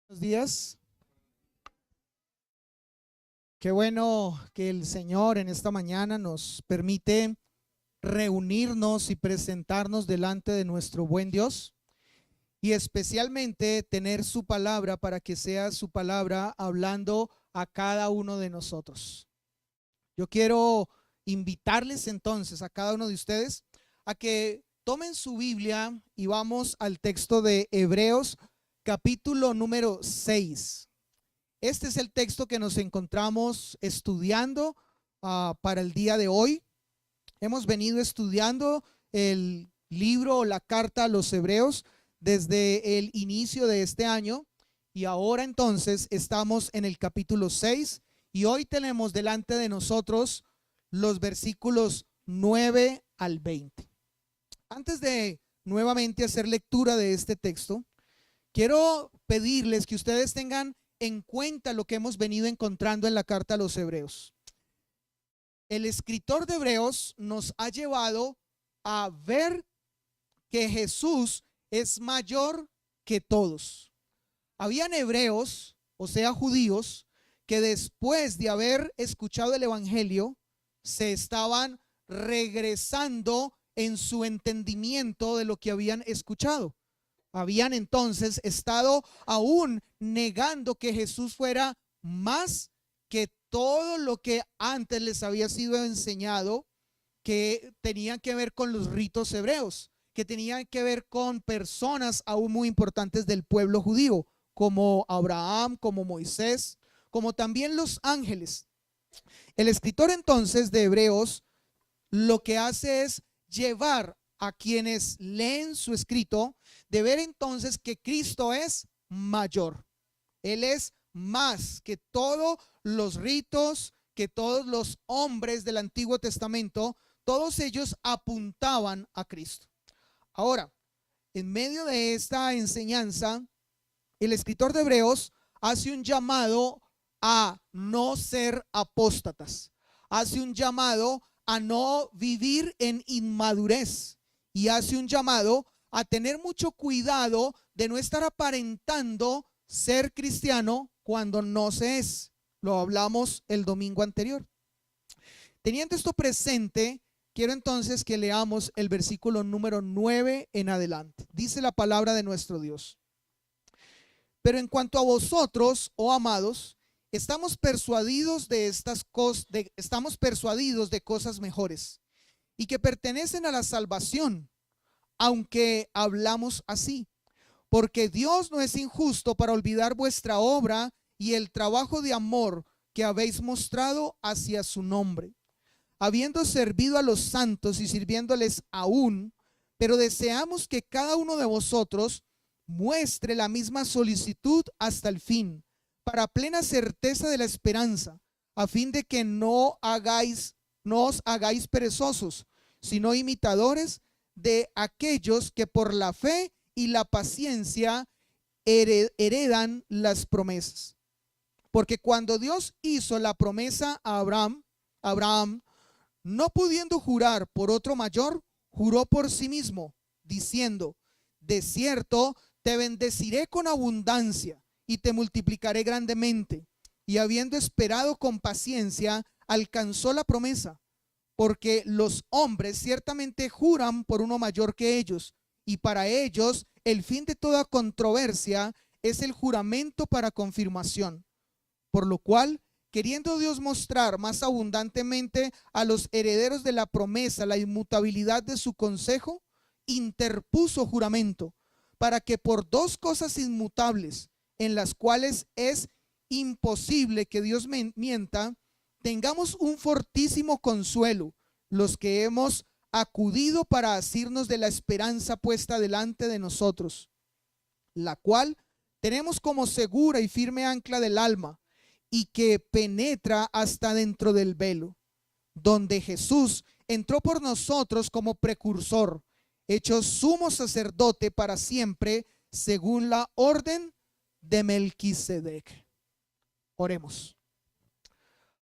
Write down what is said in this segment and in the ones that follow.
Buenos días. Qué bueno que el Señor en esta mañana nos permite reunirnos y presentarnos delante de nuestro buen Dios y especialmente tener su palabra para que sea su palabra hablando a cada uno de nosotros. Yo quiero invitarles entonces a cada uno de ustedes a que tomen su Biblia y vamos al texto de Hebreos capítulo número 6. Este es el texto que nos encontramos estudiando para el día de hoy. Hemos venido estudiando el libro o la carta a los Hebreos desde el inicio de este año y ahora entonces estamos en el capítulo 6 y hoy tenemos delante de nosotros los versículos 9 al 20. Antes de nuevamente hacer lectura de este texto, quiero pedirles que ustedes tengan en cuenta lo que hemos venido encontrando en la carta a los Hebreos. El escritor de Hebreos nos ha llevado a ver que Jesús es mayor que todos. Habían hebreos, o sea, judíos, que después de haber escuchado el evangelio, se estaban regresando en su entendimiento de lo que habían escuchado. Habían entonces estado aún negando que Jesús fuera más que todo lo que antes les había sido enseñado, que tenían que ver con los ritos hebreos, que tenían que ver con personas aún muy importantes del pueblo judío, como Abraham, como Moisés, como también los ángeles. El escritor entonces de Hebreos lo que hace es llevar a quienes leen su escrito de ver entonces que Cristo es mayor. Él es más que todos los ritos, que todos los hombres del Antiguo Testamento, todos ellos apuntaban a Cristo. Ahora, en medio de esta enseñanza, el escritor de Hebreos hace un llamado a no ser apóstatas, hace un llamado a no vivir en inmadurez y hace un llamado a tener mucho cuidado de no estar aparentando ser cristiano cuando no se es. Lo hablamos el domingo anterior. Teniendo esto presente, quiero entonces que leamos el versículo número 9 en adelante. Dice la palabra de nuestro Dios: pero en cuanto a vosotros, oh amados, estamos persuadidos de cosas mejores y que pertenecen a la salvación, aunque hablamos así, porque Dios no es injusto para olvidar vuestra obra y el trabajo de amor que habéis mostrado hacia su nombre, habiendo servido a los santos y sirviéndoles aún, pero deseamos que cada uno de vosotros muestre la misma solicitud hasta el fin, para plena certeza de la esperanza, a fin de que no os hagáis perezosos, sino imitadores de aquellos que por la fe y la paciencia heredan las promesas. Porque cuando Dios hizo la promesa a Abraham, no pudiendo jurar por otro mayor, juró por sí mismo, diciendo: de cierto, te bendeciré con abundancia y te multiplicaré grandemente. Y habiendo esperado con paciencia, alcanzó la promesa. Porque los hombres ciertamente juran por uno mayor que ellos, y para ellos el fin de toda controversia es el juramento para confirmación. Por lo cual, queriendo Dios mostrar más abundantemente a los herederos de la promesa la inmutabilidad de su consejo, interpuso juramento, para que por dos cosas inmutables, en las cuales es imposible que Dios mienta, tengamos un fortísimo consuelo, los que hemos acudido para asirnos de la esperanza puesta delante de nosotros, la cual tenemos como segura y firme ancla del alma, y que penetra hasta dentro del velo, donde Jesús entró por nosotros como precursor, hecho sumo sacerdote para siempre, según la orden de Melquisedec. Oremos.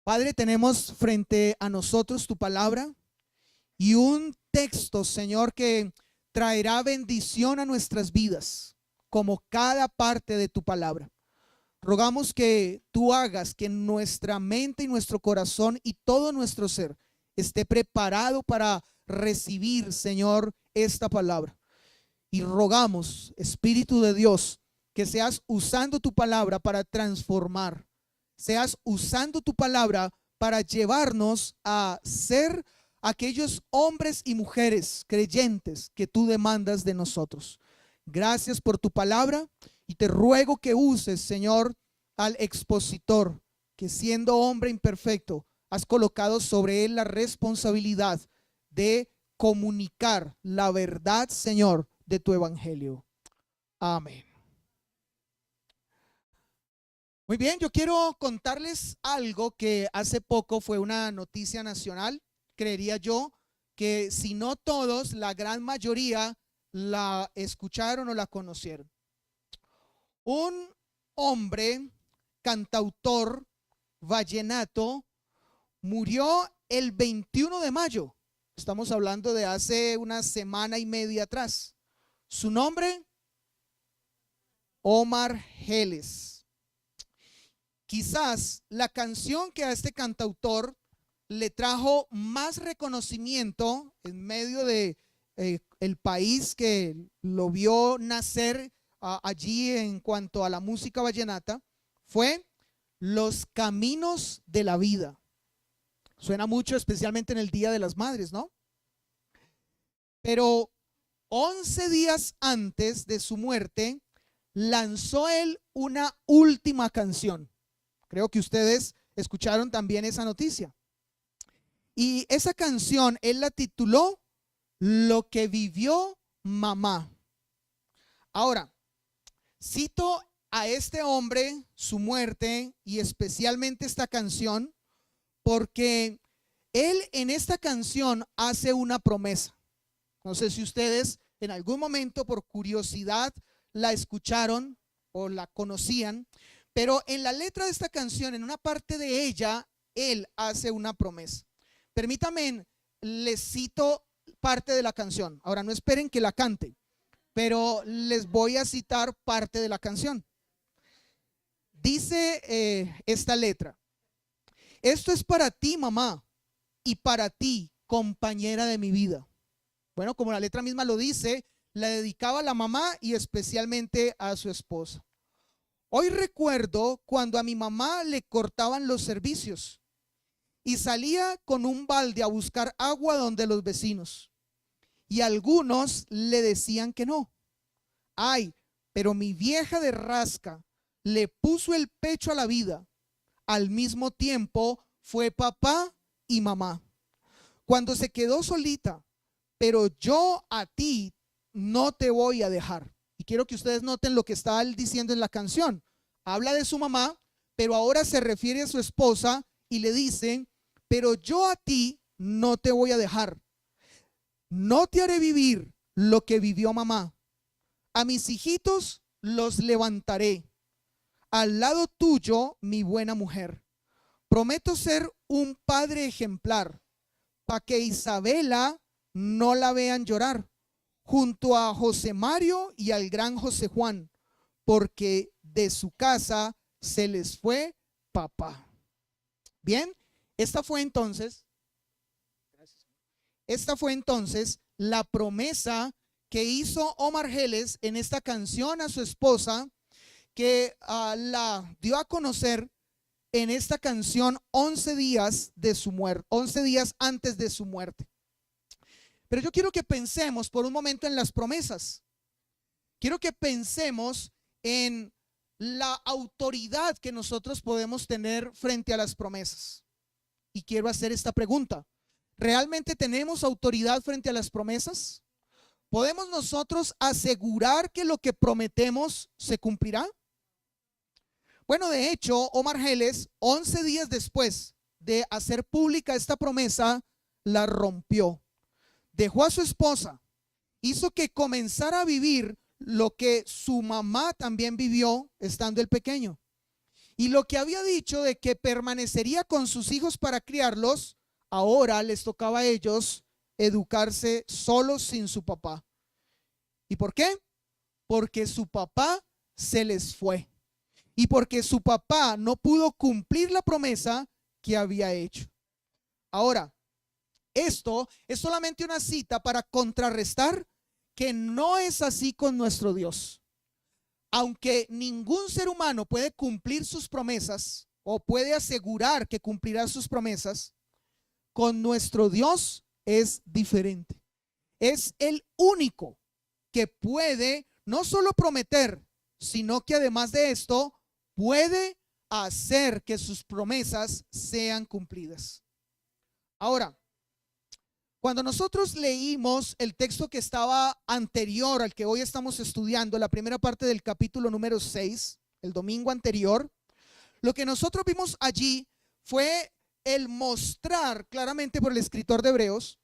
Padre, tenemos frente a nosotros tu palabra y un texto, Señor, que traerá bendición a nuestras vidas, como cada parte de tu palabra. Rogamos que tú hagas que nuestra mente y nuestro corazón y todo nuestro ser esté preparado para recibir, Señor, esta palabra. Y rogamos, Espíritu de Dios, que seas usando tu palabra para transformar, seas usando tu palabra para llevarnos a ser aquellos hombres y mujeres creyentes que tú demandas de nosotros. Gracias por tu palabra y te ruego que uses, Señor, al expositor, que siendo hombre imperfecto, has colocado sobre él la responsabilidad de comunicar la verdad, Señor, de tu evangelio. Amén. Muy bien, yo quiero contarles algo que hace poco fue una noticia nacional. Creería yo que si no todos, la gran mayoría la escucharon o la conocieron. Un hombre cantautor vallenato murió el 21 de mayo. Estamos hablando de hace una semana y media atrás. Su nombre, Omar Geles. Quizás la canción que a este cantautor le trajo más reconocimiento en medio de el país que lo vio nacer allí en cuanto a la música vallenata fue Los Caminos de la Vida. Suena mucho, especialmente en el Día de las Madres, ¿no? Pero 11 días antes de su muerte lanzó él una última canción. Creo que ustedes escucharon también esa noticia. Y esa canción él la tituló Lo que vivió mamá. Ahora, cito a este hombre, su muerte y especialmente esta canción, porque él en esta canción hace una promesa. No sé si ustedes en algún momento por curiosidad la escucharon o la conocían, pero en la letra de esta canción, en una parte de ella, él hace una promesa. Permítanme, les cito parte de la canción. Ahora no esperen que la cante, pero les voy a citar parte de la canción. Dice esta letra: esto es para ti, mamá, y para ti, compañera de mi vida. Bueno, como la letra misma lo dice, la dedicaba a la mamá y especialmente a su esposa. Hoy recuerdo cuando a mi mamá le cortaban los servicios y salía con un balde a buscar agua donde los vecinos. Y algunos le decían que no. Ay, pero mi vieja de rasca le puso el pecho a la vida. Al mismo tiempo fue papá y mamá. Cuando se quedó solita, pero yo a ti no te voy a dejar. Y quiero que ustedes noten lo que está él diciendo en la canción. Habla de su mamá, pero ahora se refiere a su esposa y le dice: pero yo a ti no te voy a dejar. No te haré vivir lo que vivió mamá. A mis hijitos los levantaré. Al lado tuyo, mi buena mujer. Prometo ser un padre ejemplar, para que Isabela no la vean llorar, junto a José Mario y al gran José Juan, porque de su casa se les fue papá. Bien, esta fue entonces la promesa que hizo Omar Geles en esta canción a su esposa, que la dio a conocer en esta canción 11 días de su muerte, 11 días antes de su muerte. Pero yo quiero que pensemos por un momento en las promesas. Quiero que pensemos en la autoridad que nosotros podemos tener frente a las promesas. Y quiero hacer esta pregunta: ¿realmente tenemos autoridad frente a las promesas? ¿Podemos nosotros asegurar que lo que prometemos se cumplirá? Bueno, de hecho, Omar Geles, 11 días después de hacer pública esta promesa, la rompió. Dejó a su esposa, hizo que comenzara a vivir lo que su mamá también vivió estando el pequeño. Y lo que había dicho de que permanecería con sus hijos para criarlos, ahora les tocaba a ellos educarse solos sin su papá. ¿Y por qué? Porque su papá se les fue. y porque su papá no pudo cumplir la promesa que había hecho. Ahora, esto es solamente una cita para contrarrestar que no es así con nuestro Dios. Aunque ningún ser humano puede cumplir sus promesas o puede asegurar que cumplirá sus promesas, con nuestro Dios es diferente. Es el único que puede no solo prometer, sino que además de esto puede hacer que sus promesas sean cumplidas. Ahora, cuando nosotros leímos el texto que estaba anterior al que hoy estamos estudiando, la primera parte del capítulo número 6, el domingo anterior, lo que nosotros vimos allí fue el mostrar claramente por el escritor de Hebreos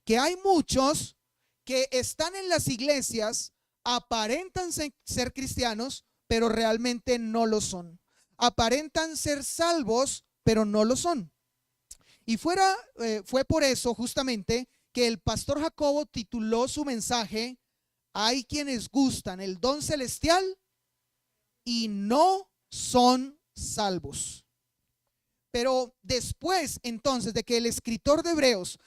que hay muchos que están en las iglesias, aparentan ser cristianos, pero realmente no lo son. Aparentan ser salvos, pero no lo son. Y fue por eso justamente que el pastor Jacobo tituló su mensaje: hay quienes gustan el don celestial y no son salvos. Pero después entonces de que el escritor de Hebreos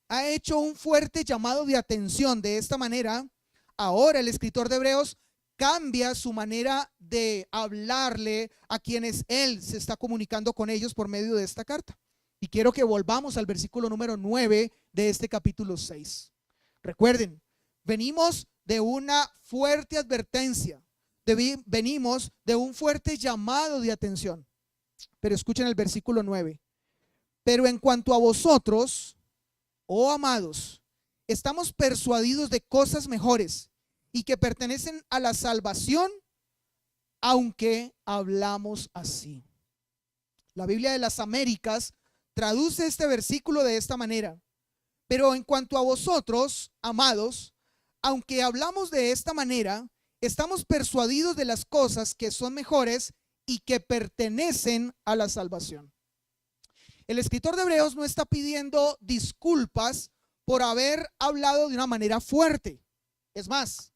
ha hecho un fuerte llamado de atención de esta manera, ahora el escritor de Hebreos cambia su manera de hablarle a quienes él se está comunicando con ellos por medio de esta carta. Y quiero que volvamos al versículo número 9 de este capítulo 6. Recuerden, venimos de una fuerte advertencia, venimos de un fuerte llamado de atención. Pero escuchen el versículo 9. Pero en cuanto a vosotros, oh amados, estamos persuadidos de cosas mejores y que pertenecen a la salvación, aunque hablamos así. La Biblia de las Américas traduce este versículo de esta manera: pero en cuanto a vosotros, amados, aunque hablamos de esta manera, estamos persuadidos de las cosas que son mejores y que pertenecen a la salvación. El escritor de Hebreos no está pidiendo disculpas por haber hablado de una manera fuerte. Es más,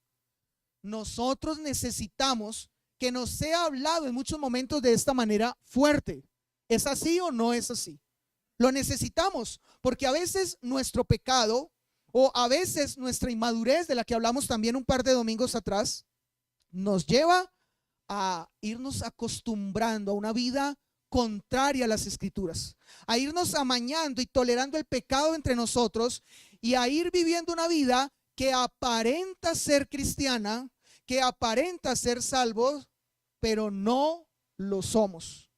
nosotros necesitamos que nos sea hablado en muchos momentos de esta manera fuerte. ¿Es así o no es así? Lo necesitamos porque a veces nuestro pecado o a veces nuestra inmadurez, de la que hablamos también un par de domingos atrás, nos lleva a irnos acostumbrando a una vida contraria a las escrituras, a irnos amañando y tolerando el pecado entre nosotros y a ir viviendo una vida que aparenta ser cristiana, que aparenta ser salvos, pero no lo somos.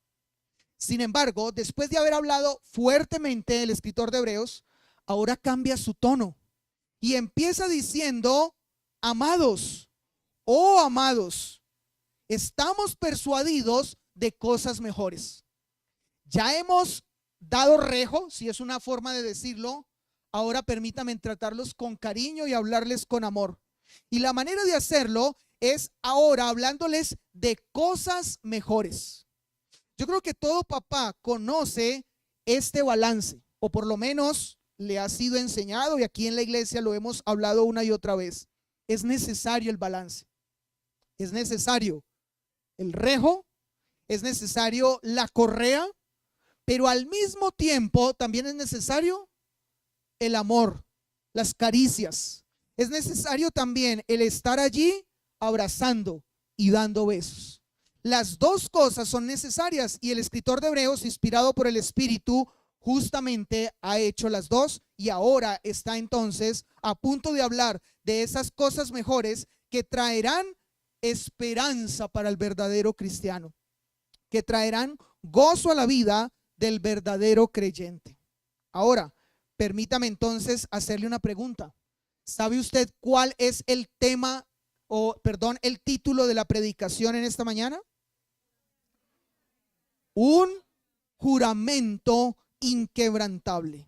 Sin embargo, después de haber hablado fuertemente el escritor de Hebreos, ahora cambia su tono y empieza diciendo: amados, oh amados, estamos persuadidos de cosas mejores. Ya hemos dado rejo, si es una forma de decirlo, ahora permítanme tratarlos con cariño y hablarles con amor. Y la manera de hacerlo es ahora hablándoles de cosas mejores. Yo creo que todo papá conoce este balance, o por lo menos le ha sido enseñado, y aquí en la iglesia lo hemos hablado una y otra vez. Es necesario el balance, es necesario el rejo, es necesario la correa, pero al mismo tiempo también es necesario el amor, las caricias. Es necesario también el estar allí abrazando y dando besos. Las dos cosas son necesarias y el escritor de Hebreos, inspirado por el Espíritu, justamente ha hecho las dos y ahora está entonces a punto de hablar de esas cosas mejores que traerán esperanza para el verdadero cristiano, que traerán gozo a la vida del verdadero creyente. Ahora, permítame entonces hacerle una pregunta. ¿Sabe usted cuál es el tema el título de la predicación en esta mañana? Un juramento inquebrantable.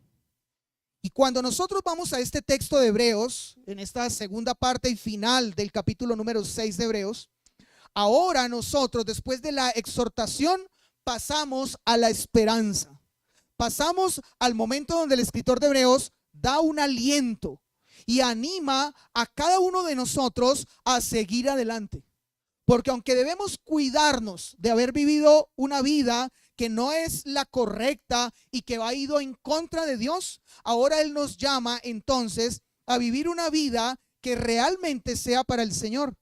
Y cuando nosotros vamos a este texto de Hebreos, en esta segunda parte y final del capítulo número 6 de Hebreos, ahora nosotros, después de la exhortación, pasamos a la esperanza. Pasamos al momento donde el escritor de Hebreos da un aliento y anima a cada uno de nosotros a seguir adelante. Porque aunque debemos cuidarnos de haber vivido una vida que no es la correcta y que ha ido en contra de Dios, ahora Él nos llama entonces a vivir una vida que realmente sea para el Señor,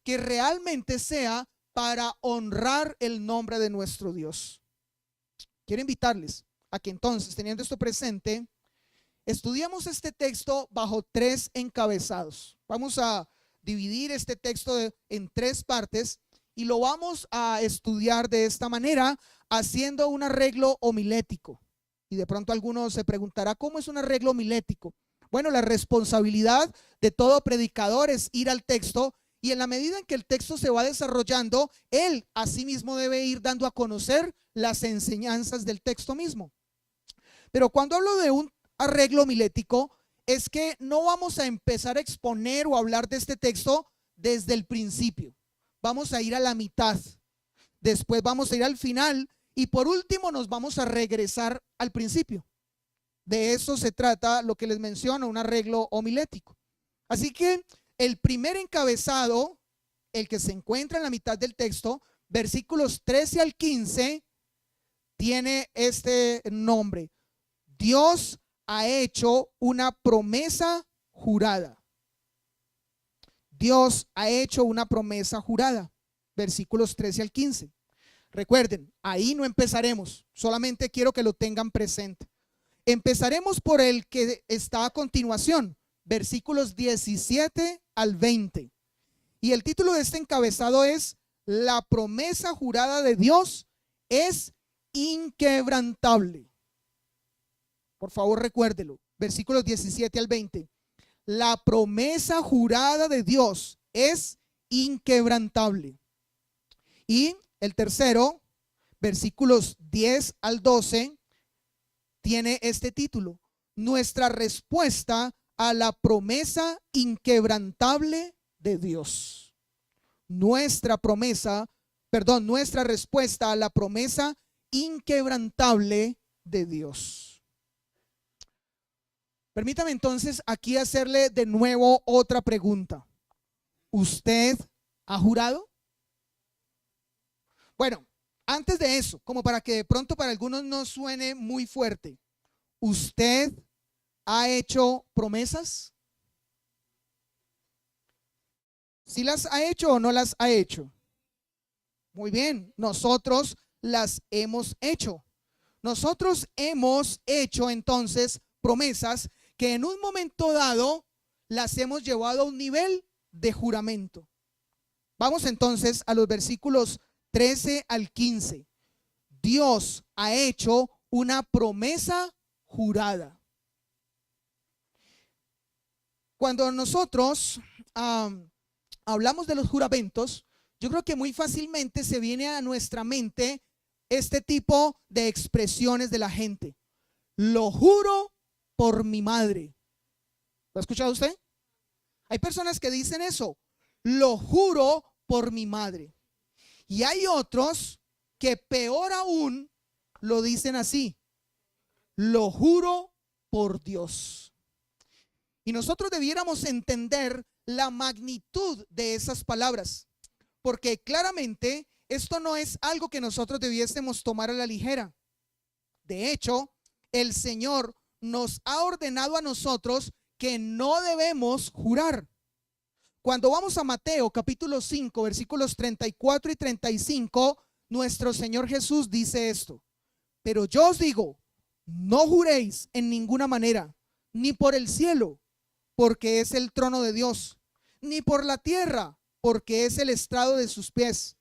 que realmente sea para honrar el nombre de nuestro Dios. Quiero invitarles a que entonces, teniendo esto presente, estudiamos este texto bajo tres encabezados. Vamos a dividir este texto en tres partes y lo vamos a estudiar de esta manera, haciendo un arreglo homilético. Y de pronto alguno se preguntará, ¿cómo es un arreglo homilético? Bueno, la responsabilidad de todo predicador es ir al texto y en la medida en que el texto se va desarrollando, él asimismo debe ir dando a conocer las enseñanzas del texto mismo. Pero cuando hablo de un arreglo homilético, es que no vamos a empezar a exponer o hablar de este texto desde el principio. Vamos a ir a la mitad, después vamos a ir al final y por último nos vamos a regresar al principio. De eso se trata lo que les menciono, un arreglo homilético. Así que el primer encabezado, el que se encuentra en la mitad del texto, versículos 13 al 15, tiene este nombre: Dios ha hecho una promesa jurada. Dios ha hecho una promesa jurada. Versículos 13 al 15. Recuerden, ahí no empezaremos, solamente quiero que lo tengan presente. Empezaremos por el que está a continuación, versículos 17 al 20. Y el título de este encabezado es: La promesa jurada de Dios es inquebrantable. Por favor, recuérdelo. Versículos 17 al 20. La promesa jurada de Dios es inquebrantable. Y el tercero, versículos 10 al 12, tiene este título: Nuestra respuesta a la promesa inquebrantable de Dios. Nuestra respuesta a la promesa inquebrantable de Dios. Permítame entonces aquí hacerle de nuevo otra pregunta. ¿Usted ha jurado? Bueno, antes de eso, como para que de pronto para algunos no suene muy fuerte, ¿usted ha hecho promesas? ¿Sí las ha hecho o no las ha hecho? Muy bien, nosotros las hemos hecho. Nosotros hemos hecho entonces promesas que en un momento dado las hemos llevado a un nivel de juramento. Vamos entonces a los versículos 13 al 15. Dios ha hecho una promesa jurada. Cuando nosotros hablamos de los juramentos, yo creo que muy fácilmente se viene a nuestra mente este tipo de expresiones de la gente. Lo juro por mi madre. ¿Lo ha escuchado usted? Hay personas que dicen eso. Lo juro por mi madre. Y hay otros que peor aún lo dicen así. Lo juro por Dios. Y nosotros debiéramos entender la magnitud de esas palabras, porque claramente esto no es algo que nosotros debiésemos tomar a la ligera. De hecho, el Señor nos ha ordenado a nosotros que no debemos jurar. Cuando vamos a Mateo capítulo 5 versículos 34 y 35, nuestro Señor Jesús dice esto: pero yo os digo, no juréis en ninguna manera, ni por el cielo, porque es el trono de Dios, ni por la tierra, porque es el estrado de sus pies,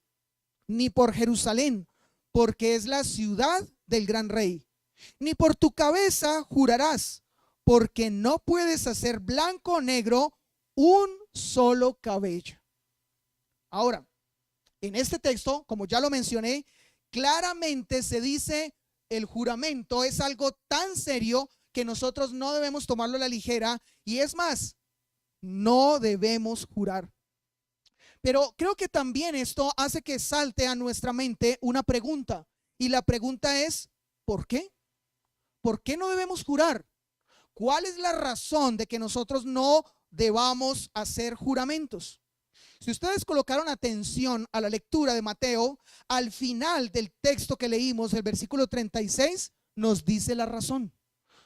ni por Jerusalén, porque es la ciudad del gran rey. Ni por tu cabeza jurarás, porque no puedes hacer blanco o negro un solo cabello. Ahora, en este texto, como ya lo mencioné, claramente se dice el juramento es algo tan serio que nosotros no debemos tomarlo a la ligera, y es más, no debemos jurar. Pero creo que también esto hace que salte a nuestra mente una pregunta, y la pregunta es: ¿por qué? ¿Por qué no debemos jurar? ¿Cuál es la razón de que nosotros no debamos hacer juramentos? Si ustedes colocaron atención a la lectura de Mateo, al final del texto que leímos, el versículo 36, nos dice la razón.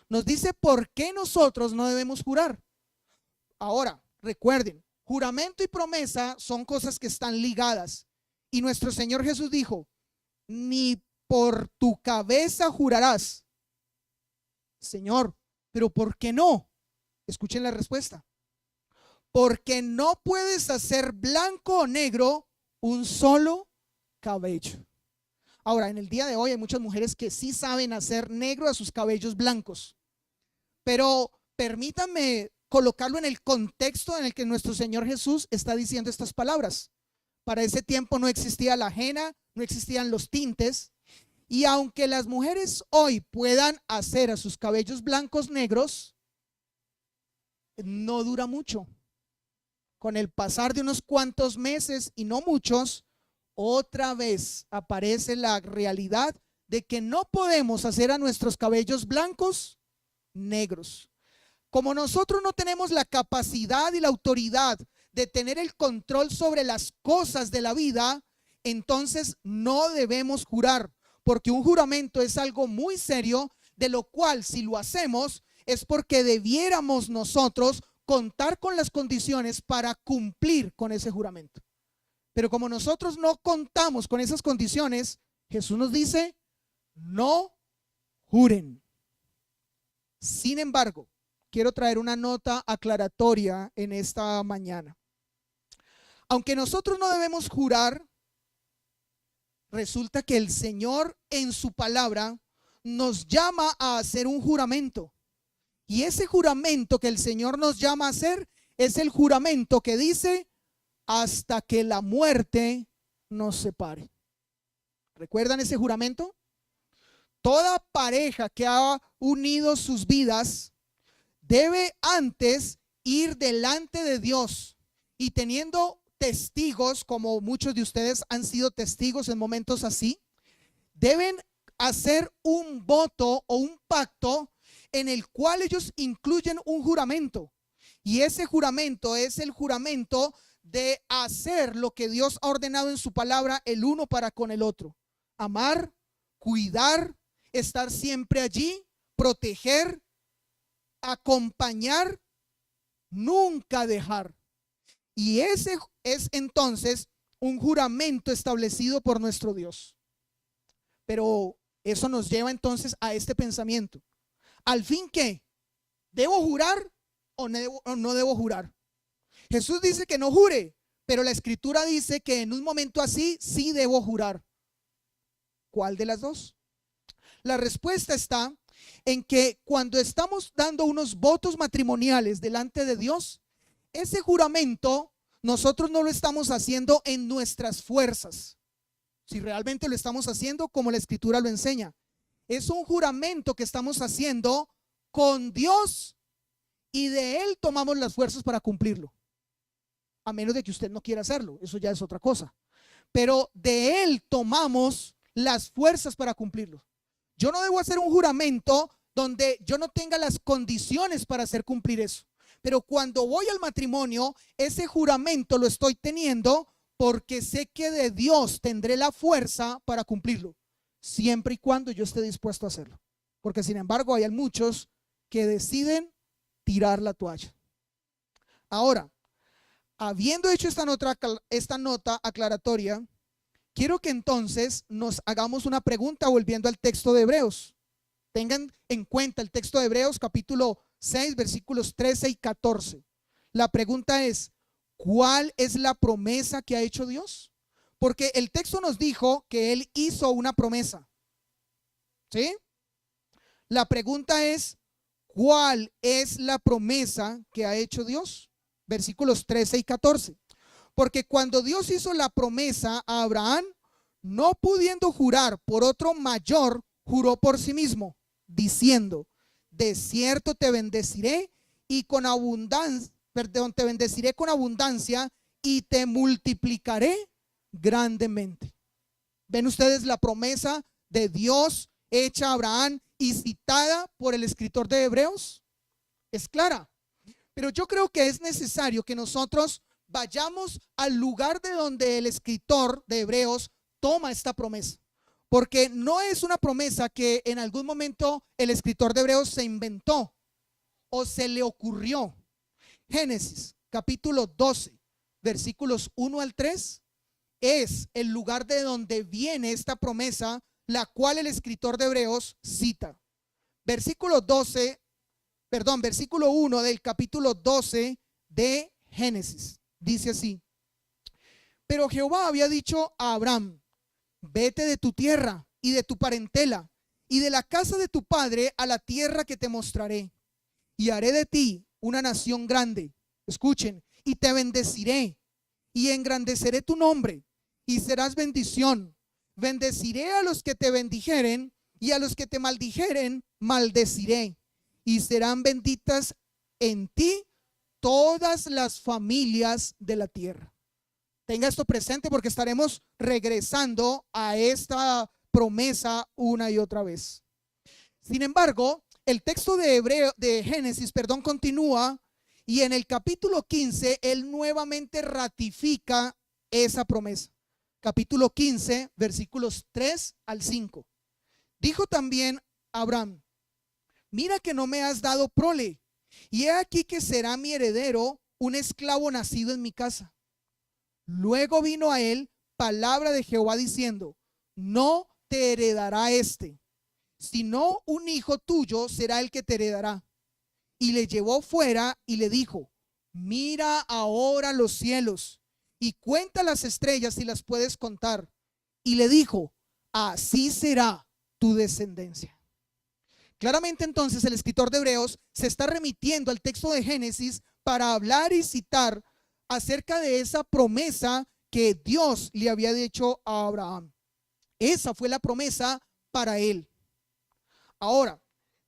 Nos dice por qué nosotros no debemos jurar. Ahora, recuerden, juramento y promesa son cosas que están ligadas. Y nuestro Señor Jesús dijo, ni por tu cabeza jurarás. Señor, pero ¿por qué no? Escuchen la respuesta. Porque no puedes hacer blanco o negro un solo cabello. Ahora, en el día de hoy hay muchas mujeres que sí saben hacer negro a sus cabellos blancos. Pero permítanme colocarlo en el contexto en el que nuestro Señor Jesús está diciendo estas palabras. Para ese tiempo no existía la henna, no existían los tintes. Y aunque las mujeres hoy puedan hacer a sus cabellos blancos negros, no dura mucho. Con el pasar de unos cuantos meses y no muchos, otra vez aparece la realidad de que no podemos hacer a nuestros cabellos blancos negros. Como nosotros no tenemos la capacidad y la autoridad de tener el control sobre las cosas de la vida, entonces no debemos jurar, porque un juramento es algo muy serio, de lo cual si lo hacemos es porque debiéramos nosotros contar con las condiciones para cumplir con ese juramento. Pero como nosotros no contamos con esas condiciones, Jesús nos dice, no juren. Sin embargo, quiero traer una nota aclaratoria en esta mañana. Aunque nosotros no debemos jurar, resulta que el Señor en su palabra nos llama a hacer un juramento. Y ese juramento que el Señor nos llama a hacer es el juramento que dice hasta que la muerte nos separe. ¿Recuerdan ese juramento? Toda pareja que ha unido sus vidas debe antes ir delante de Dios y teniendo testigos, como muchos de ustedes han sido testigos en momentos así, deben hacer un voto o un pacto en el cual ellos incluyen un juramento. Y ese juramento es el juramento de hacer lo que Dios ha ordenado en su palabra el uno para con el otro. Amar, cuidar, estar siempre allí, proteger, acompañar, nunca dejar. Y ese es entonces un juramento establecido por nuestro Dios. Pero eso nos lleva entonces a este pensamiento. ¿Al fin qué? ¿Debo jurar o no debo jurar? Jesús dice que no jure, pero la Escritura dice que en un momento así sí debo jurar. ¿Cuál de las dos? La respuesta está en que cuando estamos dando unos votos matrimoniales delante de Dios, ese juramento nosotros no lo estamos haciendo en nuestras fuerzas. Si realmente lo estamos haciendo como la Escritura lo enseña, es un juramento que estamos haciendo con Dios y de Él tomamos las fuerzas para cumplirlo. A menos de que usted no quiera hacerlo, eso ya es otra cosa. Pero de Él tomamos las fuerzas para cumplirlo. Yo no debo hacer un juramento donde yo no tenga las condiciones para hacer cumplir eso. Pero cuando voy al matrimonio, ese juramento lo estoy teniendo porque sé que de Dios tendré la fuerza para cumplirlo, siempre y cuando yo esté dispuesto a hacerlo. Porque sin embargo hay muchos que deciden tirar la toalla. Ahora, habiendo hecho esta nota aclaratoria, quiero que entonces nos hagamos una pregunta volviendo al texto de Hebreos. Tengan en cuenta el texto de Hebreos capítulo 6 versículos 13 y 14. La pregunta es, ¿cuál es la promesa que ha hecho Dios? Porque el texto nos dijo que Él hizo una promesa. ¿Sí? La pregunta es, ¿cuál es la promesa que ha hecho Dios? Versículos 13 y 14. Porque cuando Dios hizo la promesa a Abraham, no pudiendo jurar por otro mayor, juró por sí mismo, diciendo, de cierto te bendeciré y con abundancia, te bendeciré con abundancia y te multiplicaré grandemente. ¿Ven ustedes la promesa de Dios hecha a Abraham y citada por el escritor de Hebreos? Es clara. Pero yo creo que es necesario que nosotros vayamos al lugar de donde el escritor de Hebreos toma esta promesa. Porque no es una promesa que en algún momento el escritor de Hebreos se inventó o se le ocurrió. Génesis capítulo 12, versículos 1 al 3, es el lugar de donde viene esta promesa, la cual el escritor de Hebreos cita. Versículo 1 del capítulo 12 de Génesis. Dice así: pero Jehová había dicho a Abraham: vete de tu tierra y de tu parentela y de la casa de tu padre a la tierra que te mostraré, y haré de ti una nación grande. Escuchen: y te bendeciré y engrandeceré tu nombre y serás bendición. Bendeciré a los que te bendijeren y a los que te maldijeren maldeciré, y serán benditas en ti todas las familias de la tierra. Tenga esto presente porque estaremos regresando a esta promesa una y otra vez. Sin embargo, el texto de Génesis, continúa, y en el capítulo 15 él nuevamente ratifica esa promesa. Capítulo 15, versículos 3 al 5. Dijo también Abraham: mira que no me has dado prole, y he aquí que será mi heredero un esclavo nacido en mi casa. Luego vino a él palabra de Jehová diciendo: no te heredará este, sino un hijo tuyo será el que te heredará. Y le llevó fuera y le dijo: mira ahora los cielos y cuenta las estrellas si las puedes contar. Y le dijo: así será tu descendencia. Claramente entonces el escritor de Hebreos se está remitiendo al texto de Génesis para hablar y citar acerca de esa promesa que Dios le había dicho a Abraham. Esa fue la promesa para él. Ahora,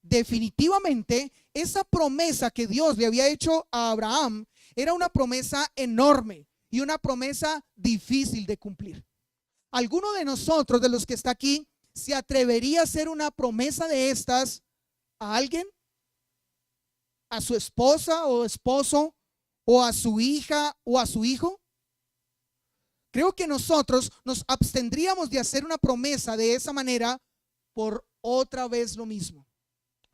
definitivamente esa promesa que Dios le había hecho a Abraham era una promesa enorme y una promesa difícil de cumplir. ¿Alguno de nosotros, de los que está aquí, se atrevería a hacer una promesa de estas a alguien? ¿A su esposa o esposo? ¿O a su hija o a su hijo? Creo que nosotros nos abstendríamos de hacer una promesa de esa manera por otra vez lo mismo.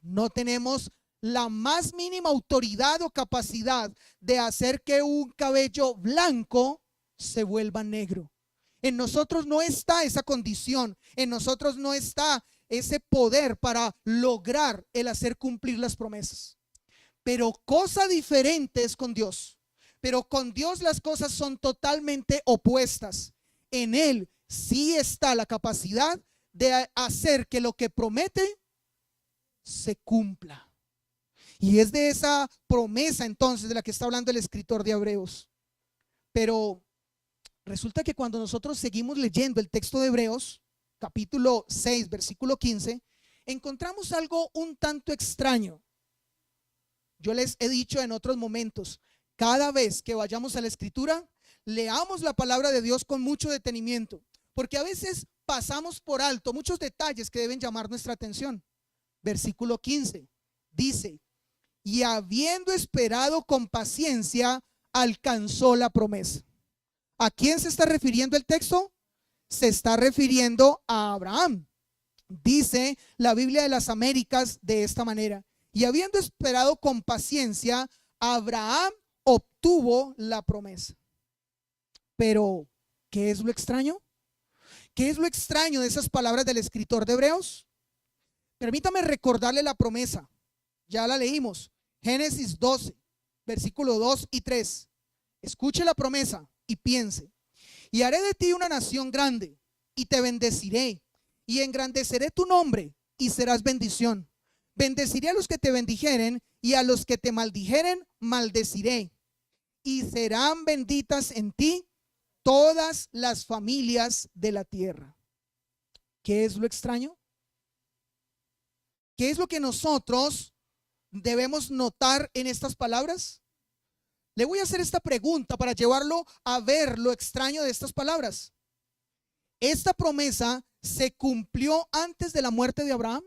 No tenemos la más mínima autoridad o capacidad de hacer que un cabello blanco se vuelva negro. En nosotros no está esa condición, en nosotros no está ese poder para lograr el hacer cumplir las promesas. Pero cosa diferente es con Dios. Pero con Dios las cosas son totalmente opuestas. En Él sí está la capacidad de hacer que lo que promete se cumpla. Y es de esa promesa entonces de la que está hablando el escritor de Hebreos. Pero resulta que cuando nosotros seguimos leyendo el texto de Hebreos, capítulo 6, versículo 15, encontramos algo un tanto extraño. Yo les he dicho en otros momentos, cada vez que vayamos a la escritura, leamos la palabra de Dios con mucho detenimiento, porque a veces pasamos por alto muchos detalles que deben llamar nuestra atención. Versículo 15 dice: y habiendo esperado con paciencia, alcanzó la promesa. ¿A quién se está refiriendo el texto? Se está refiriendo a Abraham. Dice la Biblia de las Américas de esta manera: y habiendo esperado con paciencia, Abraham obtuvo la promesa. Pero, ¿qué es lo extraño? ¿Qué es lo extraño de esas palabras del escritor de Hebreos? Permítame recordarle la promesa. Ya la leímos. Génesis 12, versículo 2 y 3. Escuche la promesa y piense: y haré de ti una nación grande, y te bendeciré, y engrandeceré tu nombre, y serás bendición. Bendeciré a los que te bendijeren, y a los que te maldijeren maldeciré, y serán benditas en ti todas las familias de la tierra. ¿Qué es lo extraño? ¿Qué es lo que nosotros debemos notar en estas palabras? Le voy a hacer esta pregunta para llevarlo a ver lo extraño de estas palabras. ¿Esta promesa se cumplió antes de la muerte de Abraham?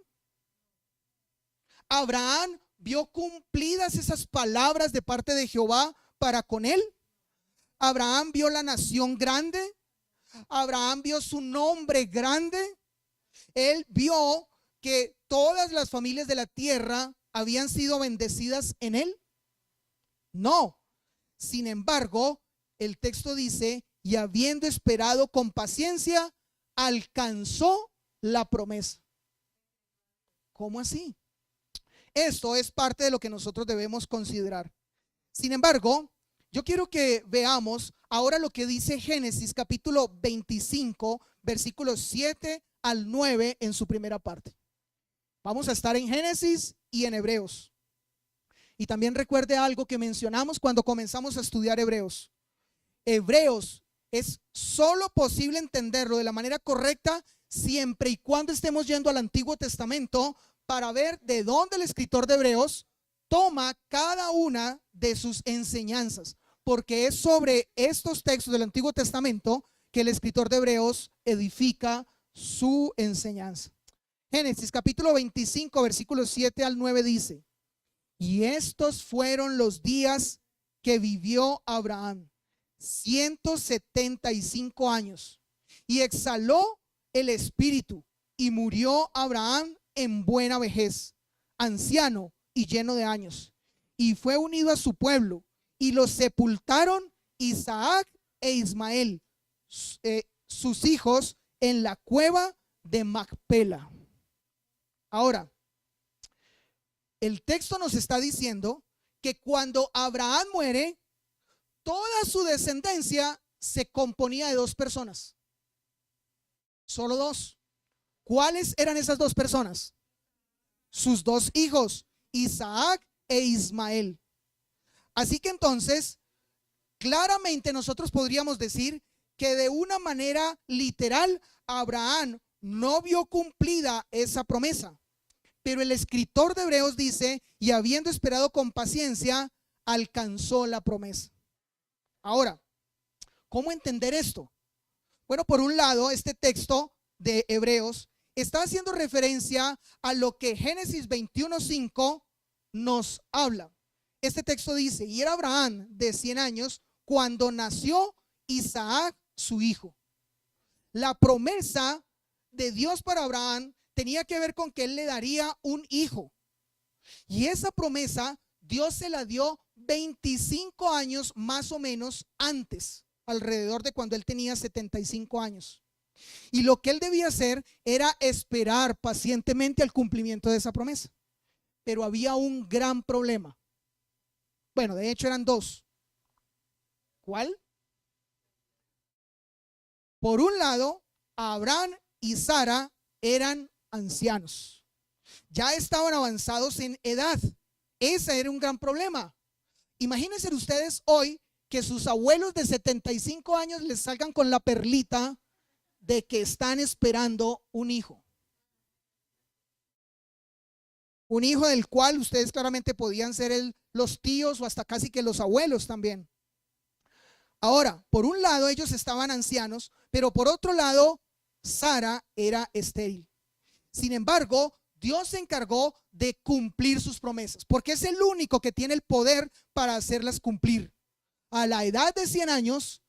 ¿Abraham vio cumplidas esas palabras de parte de Jehová para con él? Abraham vio la nación grande. Abraham vio su nombre grande. Él vio que todas las familias de la tierra habían sido bendecidas en él. No. Sin embargo, el texto dice, y habiendo esperado con paciencia, alcanzó la promesa. ¿Cómo así? Esto es parte de lo que nosotros debemos considerar. Sin embargo, yo quiero que veamos ahora lo que dice Génesis capítulo 25, versículos 7 al 9 en su primera parte. Vamos a estar en Génesis y en Hebreos. Y también recuerde algo que mencionamos cuando comenzamos a estudiar Hebreos. Hebreos es solo posible entenderlo de la manera correcta siempre y cuando estemos yendo al Antiguo Testamento para ver de dónde el escritor de Hebreos toma cada una de sus enseñanzas, porque es sobre estos textos del Antiguo Testamento que el escritor de Hebreos edifica su enseñanza. Génesis capítulo 25, versículos 7 al 9 dice: y estos fueron los días que vivió Abraham, 175 años, y exhaló el espíritu, y murió Abraham en buena vejez, anciano y lleno de años, y fue unido a su pueblo, y los sepultaron Isaac e Ismael, sus hijos, en la cueva de Macpela. Ahora, el texto nos está diciendo que cuando Abraham muere, toda su descendencia se componía de dos personas. Solo dos. ¿Cuáles eran esas dos personas? Sus dos hijos, Isaac e Ismael. Así que entonces, claramente nosotros podríamos decir que de una manera literal, Abraham no vio cumplida esa promesa. Pero el escritor de Hebreos dice, y habiendo esperado con paciencia, alcanzó la promesa. Ahora, ¿cómo entender esto? Bueno, por un lado, este texto de Hebreos está haciendo referencia a lo que Génesis 21:5 nos habla. Este texto dice, y era Abraham de 100 años cuando nació Isaac, su hijo. La promesa de Dios para Abraham tenía que ver con que él le daría un hijo. Y esa promesa Dios se la dio 25 años más o menos antes, alrededor de cuando él tenía 75 años. Y lo que él debía hacer era esperar pacientemente al cumplimiento de esa promesa. Pero había un gran problema. Bueno, de hecho eran dos. ¿Cuál? Por un lado, Abraham y Sara eran ancianos. Ya estaban avanzados en edad. Ese era un gran problema. Imagínense ustedes hoy que sus abuelos de 75 años les salgan con la perlita de que están esperando un hijo. Un hijo del cual ustedes claramente podían ser los tíos o hasta casi que los abuelos también. Ahora, por un lado ellos estaban ancianos, pero por otro lado Sara era estéril. Sin embargo, Dios se encargó de cumplir sus promesas, porque es el único que tiene el poder para hacerlas cumplir. A la edad de 100 años,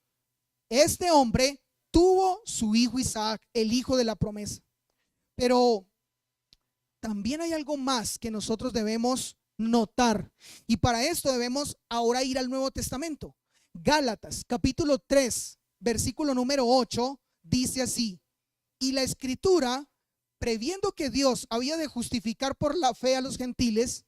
este hombre tuvo su hijo Isaac, el hijo de la promesa. Pero también hay algo más que nosotros debemos notar, y para esto debemos ahora ir al Nuevo Testamento. Gálatas capítulo 3, versículo número 8, dice así: y la escritura, previendo que Dios había de justificar por la fe a los gentiles,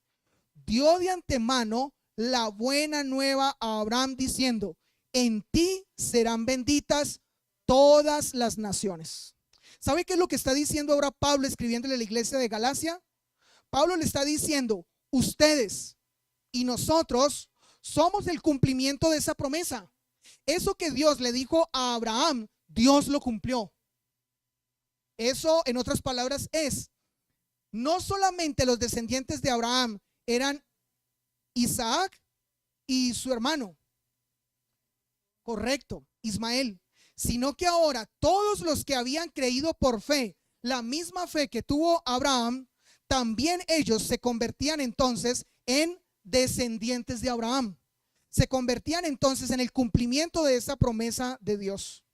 dio de antemano la buena nueva a Abraham diciendo: en ti serán benditas todas las naciones. ¿Sabe qué es lo que está diciendo ahora Pablo escribiéndole a la iglesia de Galacia? Pablo le está diciendo, ustedes y nosotros somos el cumplimiento de esa promesa. Eso que Dios le dijo a Abraham, Dios lo cumplió. Eso, en otras palabras, no solamente los descendientes de Abraham eran Isaac y su hermano, correcto, Ismael, sino que ahora todos los que habían creído por fe, la misma fe que tuvo Abraham, también ellos se convertían entonces en descendientes de Abraham. se convertían entonces en el cumplimiento de esa promesa de Dios.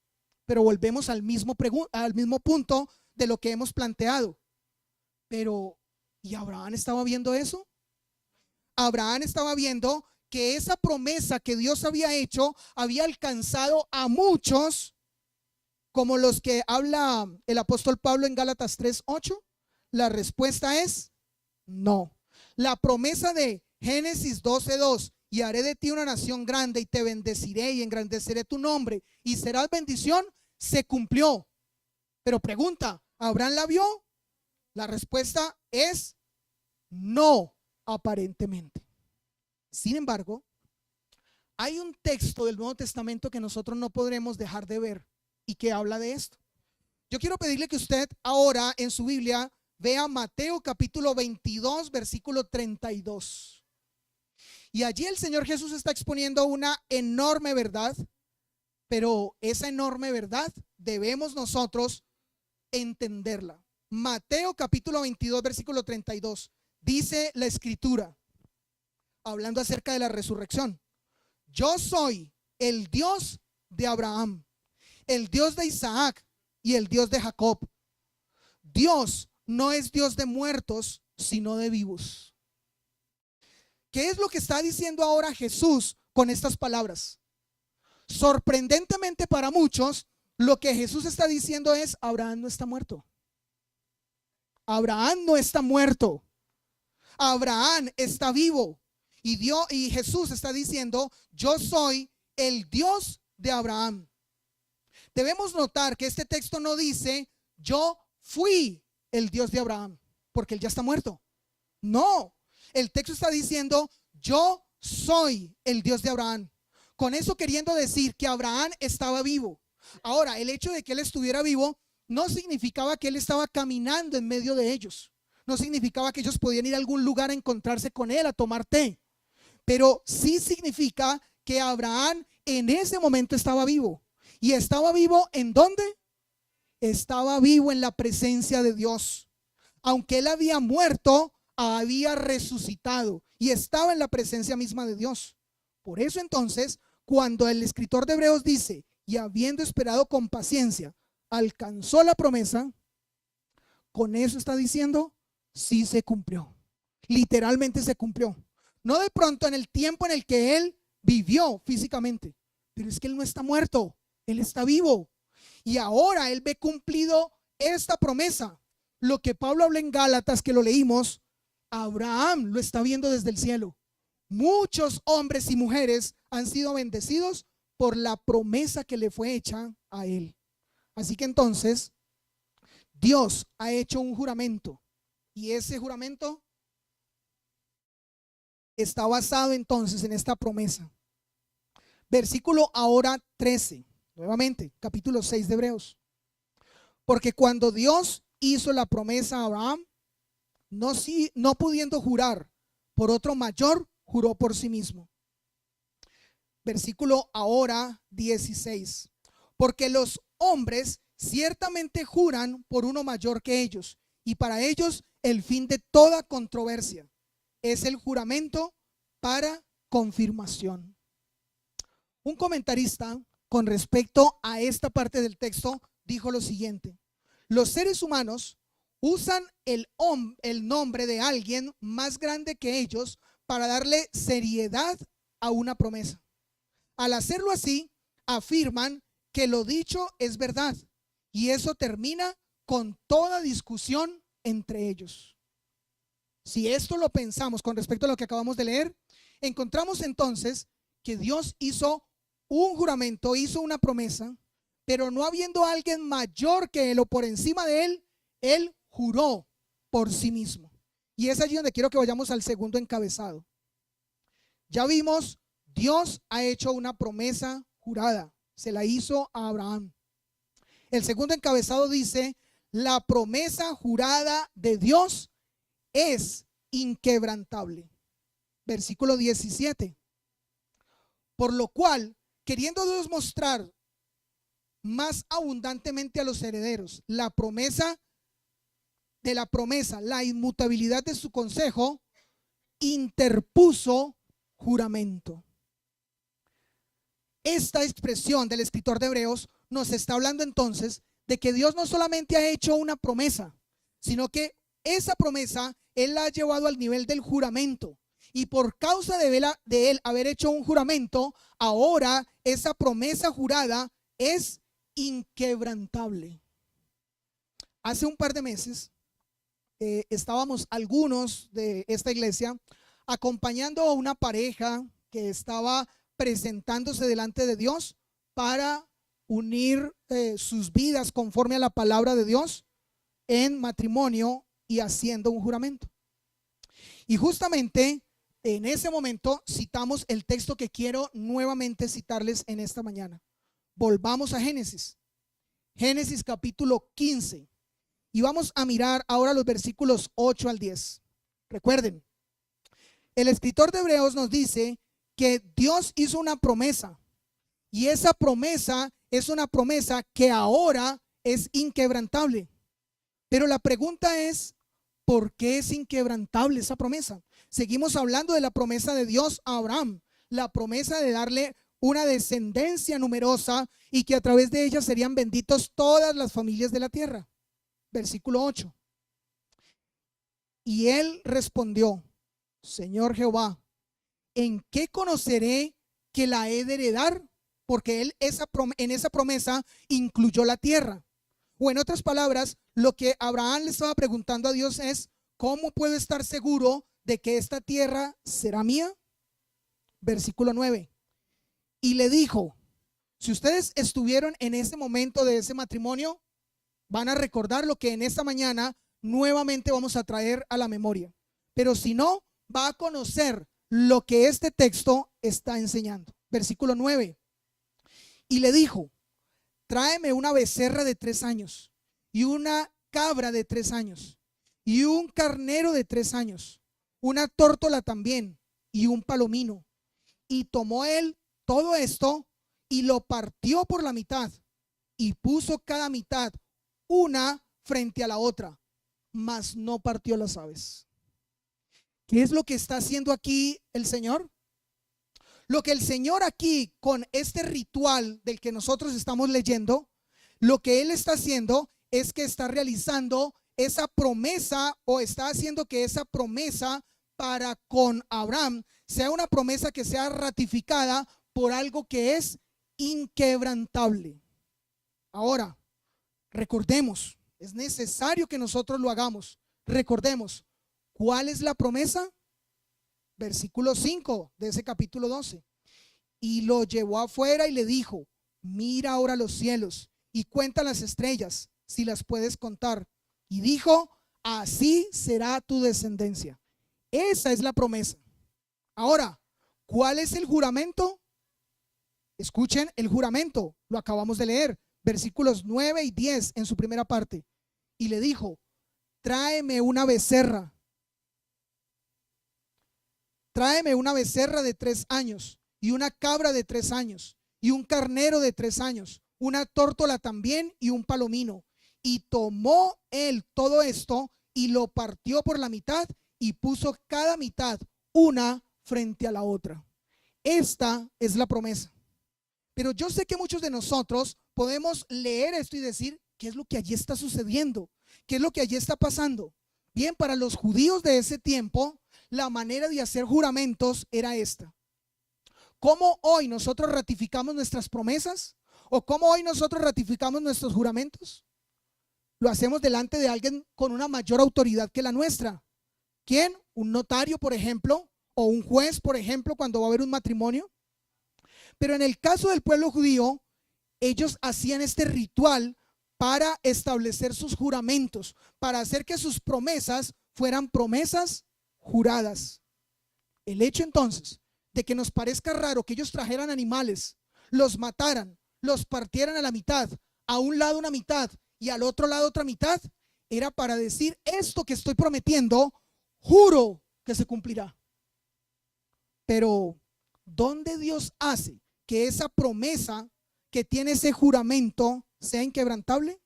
Pero volvemos al mismo punto de lo que hemos planteado. Pero, ¿y Abraham estaba viendo eso? Abraham estaba viendo que esa promesa que Dios había hecho había alcanzado a muchos, como los que habla el apóstol Pablo en Gálatas 3:8. La respuesta es no. La promesa de Génesis 12:2, y haré de ti una nación grande y te bendeciré y engrandeceré tu nombre y serás bendición, se cumplió. Pero pregunta, ¿Abraham la vio? La respuesta es no, aparentemente. Sin embargo, hay un texto del Nuevo Testamento que nosotros no podremos dejar de ver y que habla de esto. Yo quiero pedirle que usted ahora en su Biblia vea Mateo capítulo 22, versículo 32. Y allí el Señor Jesús está exponiendo una enorme verdad, pero esa enorme verdad debemos nosotros entenderla. Mateo capítulo 22, versículo 32. Dice la escritura, hablando acerca de la resurrección: yo soy el Dios de Abraham, el Dios de Isaac y el Dios de Jacob. Dios no es Dios de muertos, sino de vivos. ¿Qué es lo que está diciendo ahora Jesús con estas palabras? Sorprendentemente para muchos, lo que Jesús está diciendo es: Abraham no está muerto. Abraham no está muerto. Abraham está vivo. Y Jesús está diciendo: yo soy el Dios de Abraham. Debemos notar que este texto no dice: yo fui el Dios de Abraham, porque él ya está muerto. No, el texto está diciendo: yo soy el Dios de Abraham. Con eso queriendo decir que Abraham estaba vivo. Ahora, el hecho de que él estuviera vivo no significaba que él estaba caminando en medio de ellos. No significaba que ellos podían ir a algún lugar a encontrarse con él, a tomar té. Pero sí significa que Abraham en ese momento estaba vivo. ¿Y estaba vivo en dónde? Estaba vivo en la presencia de Dios. Aunque él había muerto, había resucitado y estaba en la presencia misma de Dios. Por eso entonces, cuando el escritor de Hebreos dice: y habiendo esperado con paciencia, alcanzó la promesa, con eso está diciendo: sí se cumplió. Literalmente se cumplió. No de pronto en el tiempo en el que él vivió físicamente, pero es que él no está muerto, él está vivo. Y ahora él ve cumplido esta promesa. Lo que Pablo habla en Gálatas, que lo leímos, Abraham lo está viendo desde el cielo. Muchos hombres y mujeres han sido bendecidos por la promesa que le fue hecha a él. Así que entonces Dios ha hecho un juramento, y ese juramento está basado entonces en esta promesa. Versículo ahora 13, nuevamente, capítulo 6 de Hebreos. Porque cuando Dios hizo la promesa a Abraham, no pudiendo jurar por otro mayor, juró por sí mismo. Versículo ahora 16. Porque los hombres ciertamente juran por uno mayor que ellos, y para ellos el fin de toda controversia es el juramento para confirmación. Un comentarista con respecto a esta parte del texto dijo lo siguiente: los seres humanos usan el nombre de alguien más grande que ellos para darle seriedad a una promesa. Al hacerlo así, afirman que lo dicho es verdad, y eso termina con toda discusión entre ellos. Si esto lo pensamos con respecto a lo que acabamos de leer, encontramos entonces que Dios hizo un juramento, hizo una promesa, pero no habiendo alguien mayor que él o por encima de él, él juró por sí mismo. Y es allí donde quiero que vayamos al segundo encabezado. Ya vimos, Dios ha hecho una promesa jurada, se la hizo a Abraham. El segundo encabezado dice: la promesa jurada de Dios es inquebrantable. Versículo 17. Por lo cual, queriendo Dios mostrar más abundantemente a los herederos la promesa, la inmutabilidad de su consejo, interpuso juramento. esta expresión del escritor de Hebreos nos está hablando entonces de que Dios no solamente ha hecho una promesa, sino que esa promesa Él la ha llevado al nivel del juramento. Y por causa de él haber hecho un juramento, ahora esa promesa jurada es inquebrantable. Hace un par de meses estábamos algunos de esta iglesia acompañando a una pareja que estaba presentándose delante de Dios para unir sus vidas conforme a la palabra de Dios en matrimonio y haciendo un juramento. Y justamente en ese momento citamos el texto que quiero nuevamente citarles en esta mañana. Volvamos a Génesis. Génesis capítulo 15. Y vamos a mirar ahora los versículos 8 al 10. Recuerden, el escritor de Hebreos nos dice que Dios hizo una promesa. Y esa promesa es una promesa que ahora es inquebrantable. Pero la pregunta es, ¿por qué es inquebrantable esa promesa? Seguimos hablando de la promesa de Dios a Abraham, la promesa de darle una descendencia numerosa y que a través de ella serían benditos todas las familias de la tierra. Versículo 8. Y él respondió: Señor Jehová, ¿en qué conoceré que la he de heredar? Porque él en esa promesa incluyó la tierra. O en otras palabras, lo que Abraham le estaba preguntando a Dios es: ¿cómo puedo estar seguro de que esta tierra será mía? Versículo 9. Y le dijo, si ustedes estuvieron en ese momento de ese matrimonio, van a recordar lo que en esta mañana nuevamente vamos a traer a la memoria. Pero si no, va a conocer lo que este texto está enseñando. Versículo 9. Y le dijo, tráeme una becerra de 3 años y una cabra de 3 años y un carnero de 3 años, una tórtola también y un palomino. Y tomó él todo esto y lo partió por la mitad y puso cada mitad una frente a la otra, mas no partió las aves. ¿Qué es lo que está haciendo aquí el Señor? Lo que el Señor aquí con este ritual del que nosotros estamos leyendo, lo que Él está haciendo es que está realizando esa promesa, o está haciendo que esa promesa para con Abraham sea una promesa que sea ratificada por algo que es inquebrantable. Ahora, recordemos, es necesario que nosotros lo hagamos. Recordemos, ¿cuál es la promesa? Versículo 5 de ese capítulo 12. Y lo llevó afuera y le dijo, mira ahora los cielos y cuenta las estrellas, si las puedes contar. Y dijo, así será tu descendencia. Esa es la promesa. Ahora, ¿cuál es el juramento? Escuchen el juramento, lo acabamos de leer, versículos 9 y 10 en su primera parte. Y le dijo, tráeme una becerra de 3 años y una cabra de 3 años y un carnero de 3 años, una tórtola también y un palomino. Y tomó él todo esto y lo partió por la mitad y puso cada mitad una frente a la otra. Esta es la promesa. Pero yo sé que muchos de nosotros podemos leer esto y decir, ¿qué es lo que allí está sucediendo? ¿Qué es lo que allí está pasando? Bien, para los judíos de ese tiempo, la manera de hacer juramentos era esta. ¿Cómo hoy nosotros ratificamos nuestras promesas? ¿O cómo hoy nosotros ratificamos nuestros juramentos? Lo hacemos delante de alguien con una mayor autoridad que la nuestra. ¿Quién? Un notario, por ejemplo, o un juez, por ejemplo, cuando va a haber un matrimonio. Pero en el caso del pueblo judío, ellos hacían este ritual para establecer sus juramentos, para hacer que sus promesas fueran promesas juradas. El hecho entonces de que nos parezca raro que ellos trajeran animales, los mataran, los partieran a la mitad, a un lado una mitad y al otro lado otra mitad, era para decir, esto que estoy prometiendo, juro que se cumplirá. Pero ¿dónde Dios hace que esa promesa que tiene ese juramento sea inquebrantable?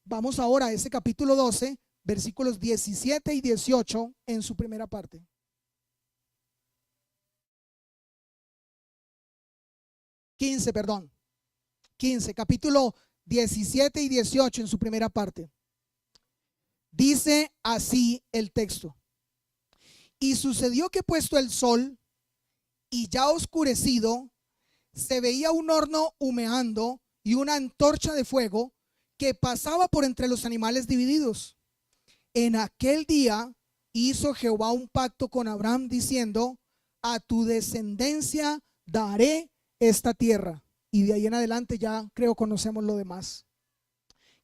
Vamos ahora a ese capítulo 12, versículos 17 y 18 en su primera parte. 15, perdón. 15, capítulo 17 y 18 en su primera parte. Dice así el texto. Y sucedió que puesto el sol y ya oscurecido, se veía un horno humeando y una antorcha de fuego que pasaba por entre los animales divididos. En aquel día hizo Jehová un pacto con Abraham diciendo: a tu descendencia daré esta tierra. Y de ahí en adelante ya creo conocemos lo demás.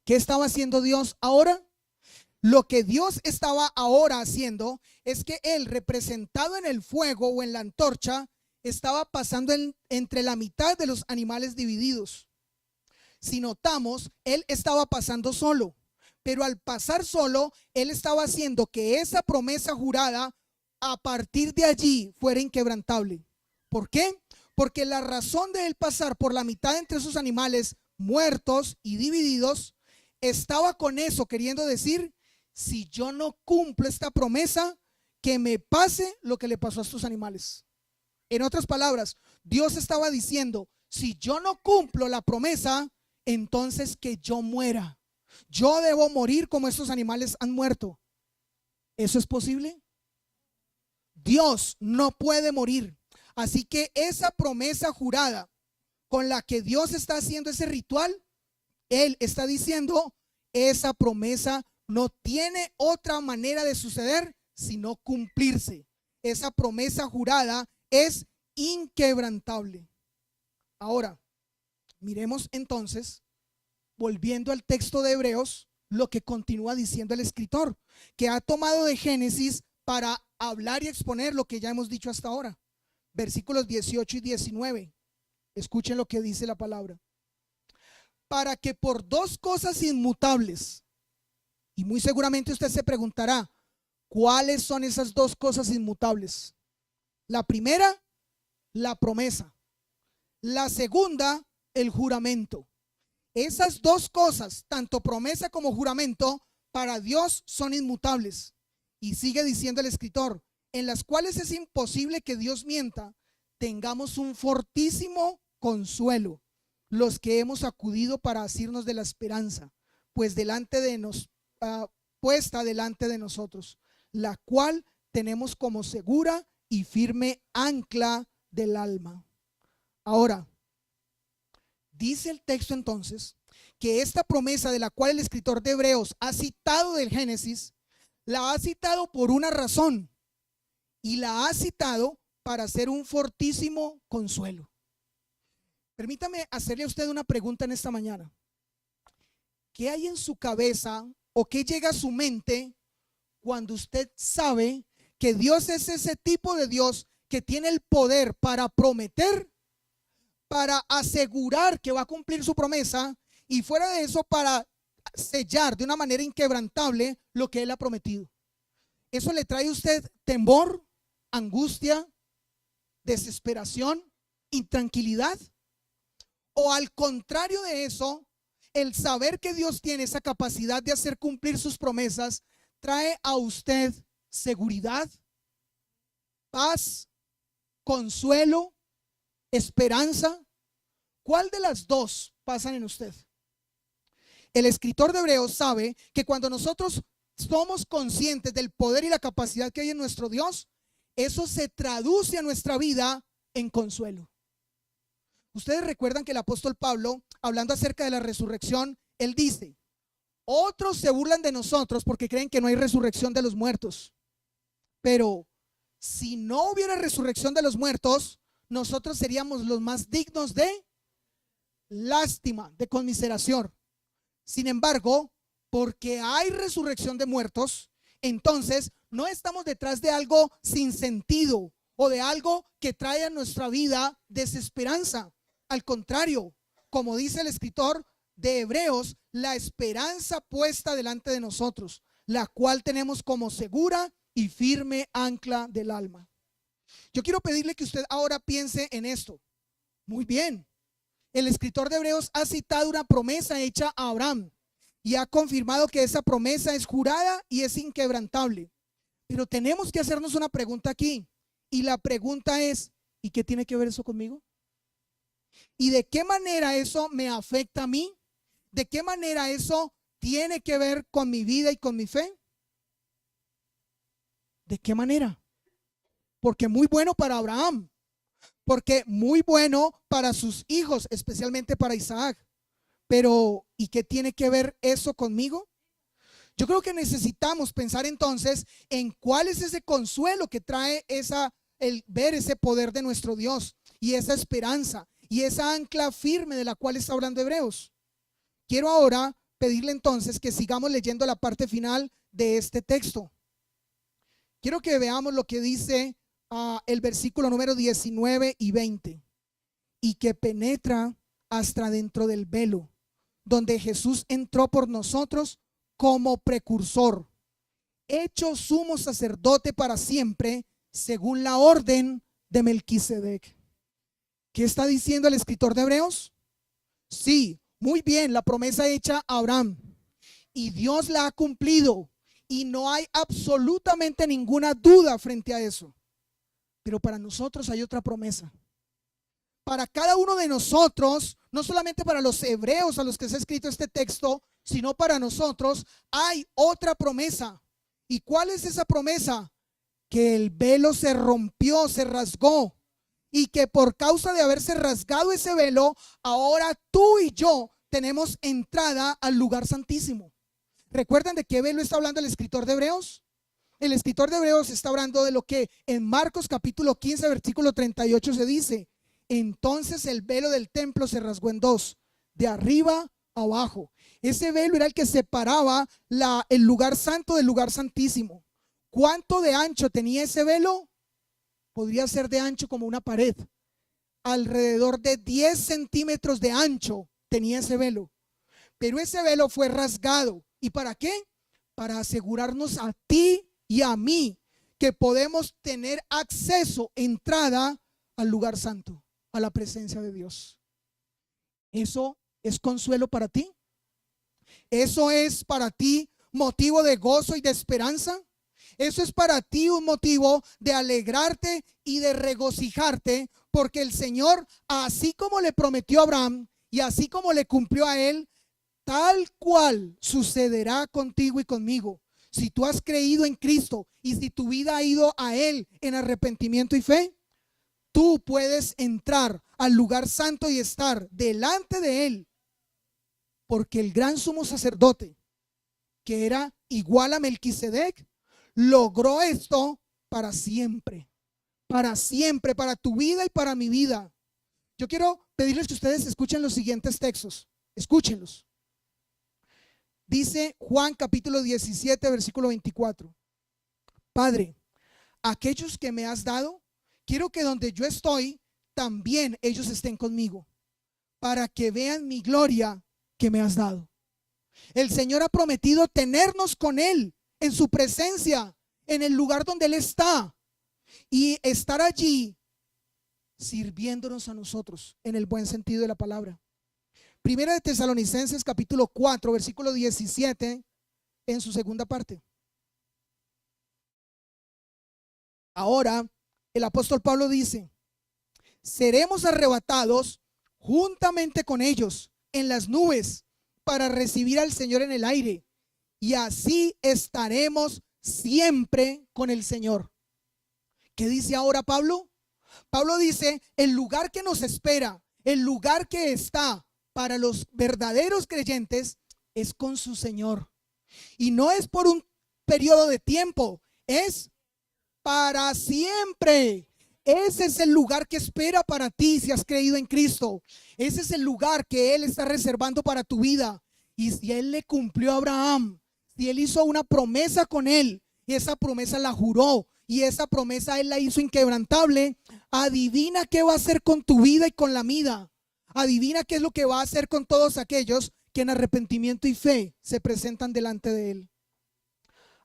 ¿Qué estaba haciendo Dios ahora? Lo que Dios estaba ahora haciendo es que Él, representado en el fuego o en la antorcha, estaba pasando entre la mitad de los animales divididos. Si notamos, Él estaba pasando solo, pero al pasar solo, Él estaba haciendo que esa promesa jurada a partir de allí fuera inquebrantable. ¿Por qué? Porque la razón de Él pasar por la mitad entre esos animales muertos y divididos estaba con eso queriendo decir: si yo no cumplo esta promesa, que me pase lo que le pasó a estos animales. En otras palabras, Dios estaba diciendo: si yo no cumplo la promesa, entonces que yo muera. Yo debo morir como estos animales han muerto. ¿Eso es posible? Dios no puede morir. Así que esa promesa jurada con la que Dios está haciendo ese ritual, Él está diciendo: esa promesa no tiene otra manera de suceder sino cumplirse. Esa promesa jurada es inquebrantable. Ahora, miremos entonces, volviendo al texto de Hebreos, lo que continúa diciendo el escritor, que ha tomado de Génesis para hablar y exponer lo que ya hemos dicho hasta ahora. Versículos 18 y 19. Escuchen lo que dice la palabra. Para que por dos cosas inmutables, y muy seguramente usted se preguntará, ¿cuáles son esas dos cosas inmutables? La primera, la promesa. La segunda, el juramento. Esas dos cosas, tanto promesa como juramento, para Dios son inmutables. Y sigue diciendo el escritor, en las cuales es imposible que Dios mienta, tengamos un fortísimo consuelo, los que hemos acudido para asirnos de la esperanza, pues puesta delante de nosotros, la cual tenemos como segura y firme ancla del alma. Ahora, dice el texto entonces que esta promesa de la cual el escritor de Hebreos ha citado del Génesis, la ha citado por una razón, y la ha citado para hacer un fortísimo consuelo. Permítame hacerle a usted una pregunta en esta mañana. ¿Qué hay en su cabeza o qué llega a su mente cuando usted sabe que Dios es ese tipo de Dios que tiene el poder para prometer, para asegurar que va a cumplir su promesa, y fuera de eso para sellar de una manera inquebrantable lo que Él ha prometido? ¿Eso le trae a usted temor, angustia, desesperación, intranquilidad? ¿O al contrario de eso, el saber que Dios tiene esa capacidad de hacer cumplir sus promesas trae a usted seguridad, paz, consuelo, esperanza? ¿Cuál de las dos pasan en usted? El escritor de Hebreos sabe que cuando nosotros somos conscientes del poder y la capacidad que hay en nuestro Dios, eso se traduce a nuestra vida en consuelo. Ustedes recuerdan que el apóstol Pablo, hablando acerca de la resurrección, él dice: otros se burlan de nosotros porque creen que no hay resurrección de los muertos. Pero si no hubiera resurrección de los muertos, nosotros seríamos los más dignos de lástima, de conmiseración. Sin embargo, porque hay resurrección de muertos, entonces no estamos detrás de algo sin sentido o de algo que trae a nuestra vida desesperanza. Al contrario, como dice el escritor de Hebreos, la esperanza puesta delante de nosotros, la cual tenemos como segura y firme ancla del alma. Yo quiero pedirle que usted ahora piense en esto. Muy bien, el escritor de Hebreos ha citado una promesa hecha a Abraham y ha confirmado que esa promesa es jurada y es inquebrantable. Pero tenemos que hacernos una pregunta aquí, y la pregunta es: ¿y qué tiene que ver eso conmigo? ¿Y de qué manera eso me afecta a mí? ¿De qué manera eso tiene que ver con mi vida y con mi fe? ¿De qué manera? Porque muy bueno para Abraham, porque muy bueno para sus hijos, especialmente para Isaac. Pero, ¿y qué tiene que ver eso conmigo? Yo creo que necesitamos pensar entonces en cuál es ese consuelo que trae el ver ese poder de nuestro Dios y esa esperanza y esa ancla firme de la cual está hablando Hebreos. Quiero ahora pedirle entonces que sigamos leyendo la parte final de este texto. Quiero que veamos lo que dice el versículo número 19 y 20. Y que penetra hasta dentro del velo, donde Jesús entró por nosotros como precursor, hecho sumo sacerdote para siempre, según la orden de Melquisedec. ¿Qué está diciendo el escritor de Hebreos? Sí, muy bien, la promesa hecha a Abraham. Y Dios la ha cumplido. Y no hay absolutamente ninguna duda frente a eso. Pero para nosotros hay otra promesa. Para cada uno de nosotros, no solamente para los hebreos a los que se ha escrito este texto, sino para nosotros hay otra promesa. ¿Y cuál es esa promesa? Que el velo se rompió, se rasgó, y que por causa de haberse rasgado ese velo, ahora tú y yo tenemos entrada al lugar santísimo. ¿Recuerdan de qué velo está hablando el escritor de Hebreos? El escritor de Hebreos está hablando de lo que en Marcos capítulo 15 versículo 38 se dice: entonces el velo del templo se rasgó en dos, de arriba a abajo. Ese velo era el que separaba el lugar santo del lugar santísimo. ¿Cuánto de ancho tenía ese velo? Podría ser de ancho como una pared. Alrededor de 10 centímetros de ancho tenía ese velo. Pero ese velo fue rasgado. ¿Y para qué? Para asegurarnos a ti y a mí que podemos tener acceso, entrada al lugar santo, a la presencia de Dios. ¿Eso es consuelo para ti? ¿Eso es para ti motivo de gozo y de esperanza? ¿Eso es para ti un motivo de alegrarte y de regocijarte? Porque el Señor, así como le prometió a Abraham y así como le cumplió a él, tal cual sucederá contigo y conmigo. Si tú has creído en Cristo y si tu vida ha ido a Él en arrepentimiento y fe, tú puedes entrar al lugar santo y estar delante de Él. Porque el gran sumo sacerdote, que era igual a Melquisedec, logró esto para siempre, para tu vida y para mi vida. Yo quiero pedirles que ustedes escuchen los siguientes textos. Escúchenlos. Dice Juan capítulo 17 versículo 24. Padre, aquellos que me has dado, quiero que donde yo estoy, también ellos estén conmigo, para que vean mi gloria que me has dado. El Señor ha prometido tenernos con Él, en su presencia, en el lugar donde Él está, y estar allí sirviéndonos a nosotros, en el buen sentido de la palabra. Primera de Tesalonicenses capítulo 4 versículo 17 en su segunda parte. Ahora el apóstol Pablo dice: seremos arrebatados juntamente con ellos en las nubes para recibir al Señor en el aire, y así estaremos siempre con el Señor. ¿Qué dice ahora Pablo? Pablo dice: el lugar que nos espera, el lugar que está para los verdaderos creyentes es con su Señor. Y no es por un periodo de tiempo, es para siempre. Ese es el lugar que espera para ti si has creído en Cristo. Ese es el lugar que Él está reservando para tu vida. Y si Él le cumplió a Abraham, si Él hizo una promesa con él, y esa promesa la juró, y esa promesa Él la hizo inquebrantable, adivina qué va a hacer con tu vida y con la mía. Adivina qué es lo que va a hacer con todos aquellos que en arrepentimiento y fe se presentan delante de Él.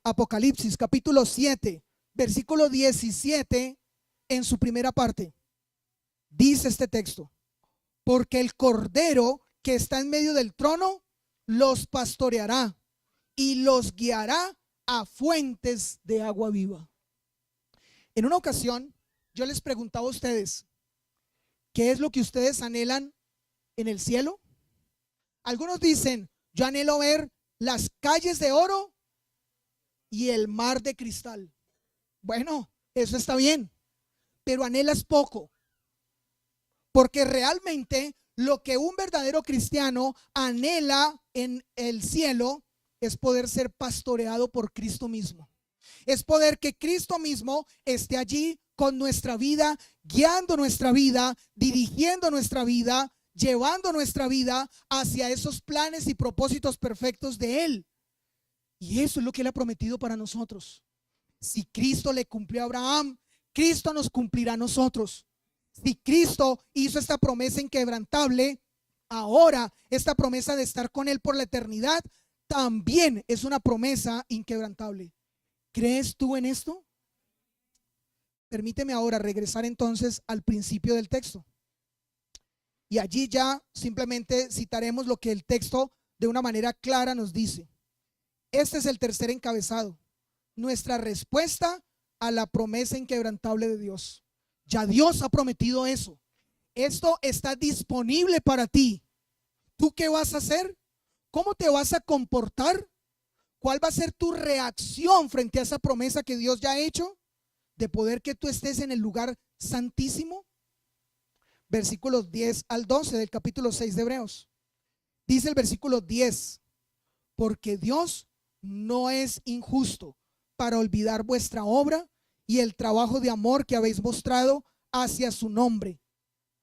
Apocalipsis capítulo 7 versículo 17 en su primera parte. Dice este texto: porque el Cordero que está en medio del trono los pastoreará y los guiará a fuentes de agua viva. En una ocasión yo les preguntaba a ustedes: ¿qué es lo que ustedes anhelan en el cielo? Algunos dicen, yo anhelo ver las calles de oro y el mar de cristal. Bueno, eso está bien, pero anhelas poco, porque realmente lo que un verdadero cristiano anhela en el cielo es poder ser pastoreado por Cristo mismo. Es poder que Cristo mismo esté allí con nuestra vida, guiando nuestra vida, dirigiendo nuestra vida, llevando nuestra vida hacia esos planes y propósitos perfectos de Él. Y eso es lo que Él ha prometido para nosotros. Si Cristo le cumplió a Abraham, Cristo nos cumplirá a nosotros. Si Cristo hizo esta promesa inquebrantable, ahora esta promesa de estar con Él por la eternidad también es una promesa inquebrantable. ¿Crees tú en esto? Permíteme ahora regresar entonces al principio del texto. Y allí ya simplemente citaremos lo que el texto de una manera clara nos dice. Este es el tercer encabezado. Nuestra respuesta a la promesa inquebrantable de Dios. Ya Dios ha prometido eso. Esto está disponible para ti. ¿Tú qué vas a hacer? ¿Cómo te vas a comportar? ¿Cuál va a ser tu reacción frente a esa promesa que Dios ya ha hecho? De poder que tú estés en el lugar santísimo. Versículos 10 al 12 del capítulo 6 de Hebreos. Dice el versículo 10, porque Dios no es injusto para olvidar vuestra obra y el trabajo de amor que habéis mostrado hacia su nombre,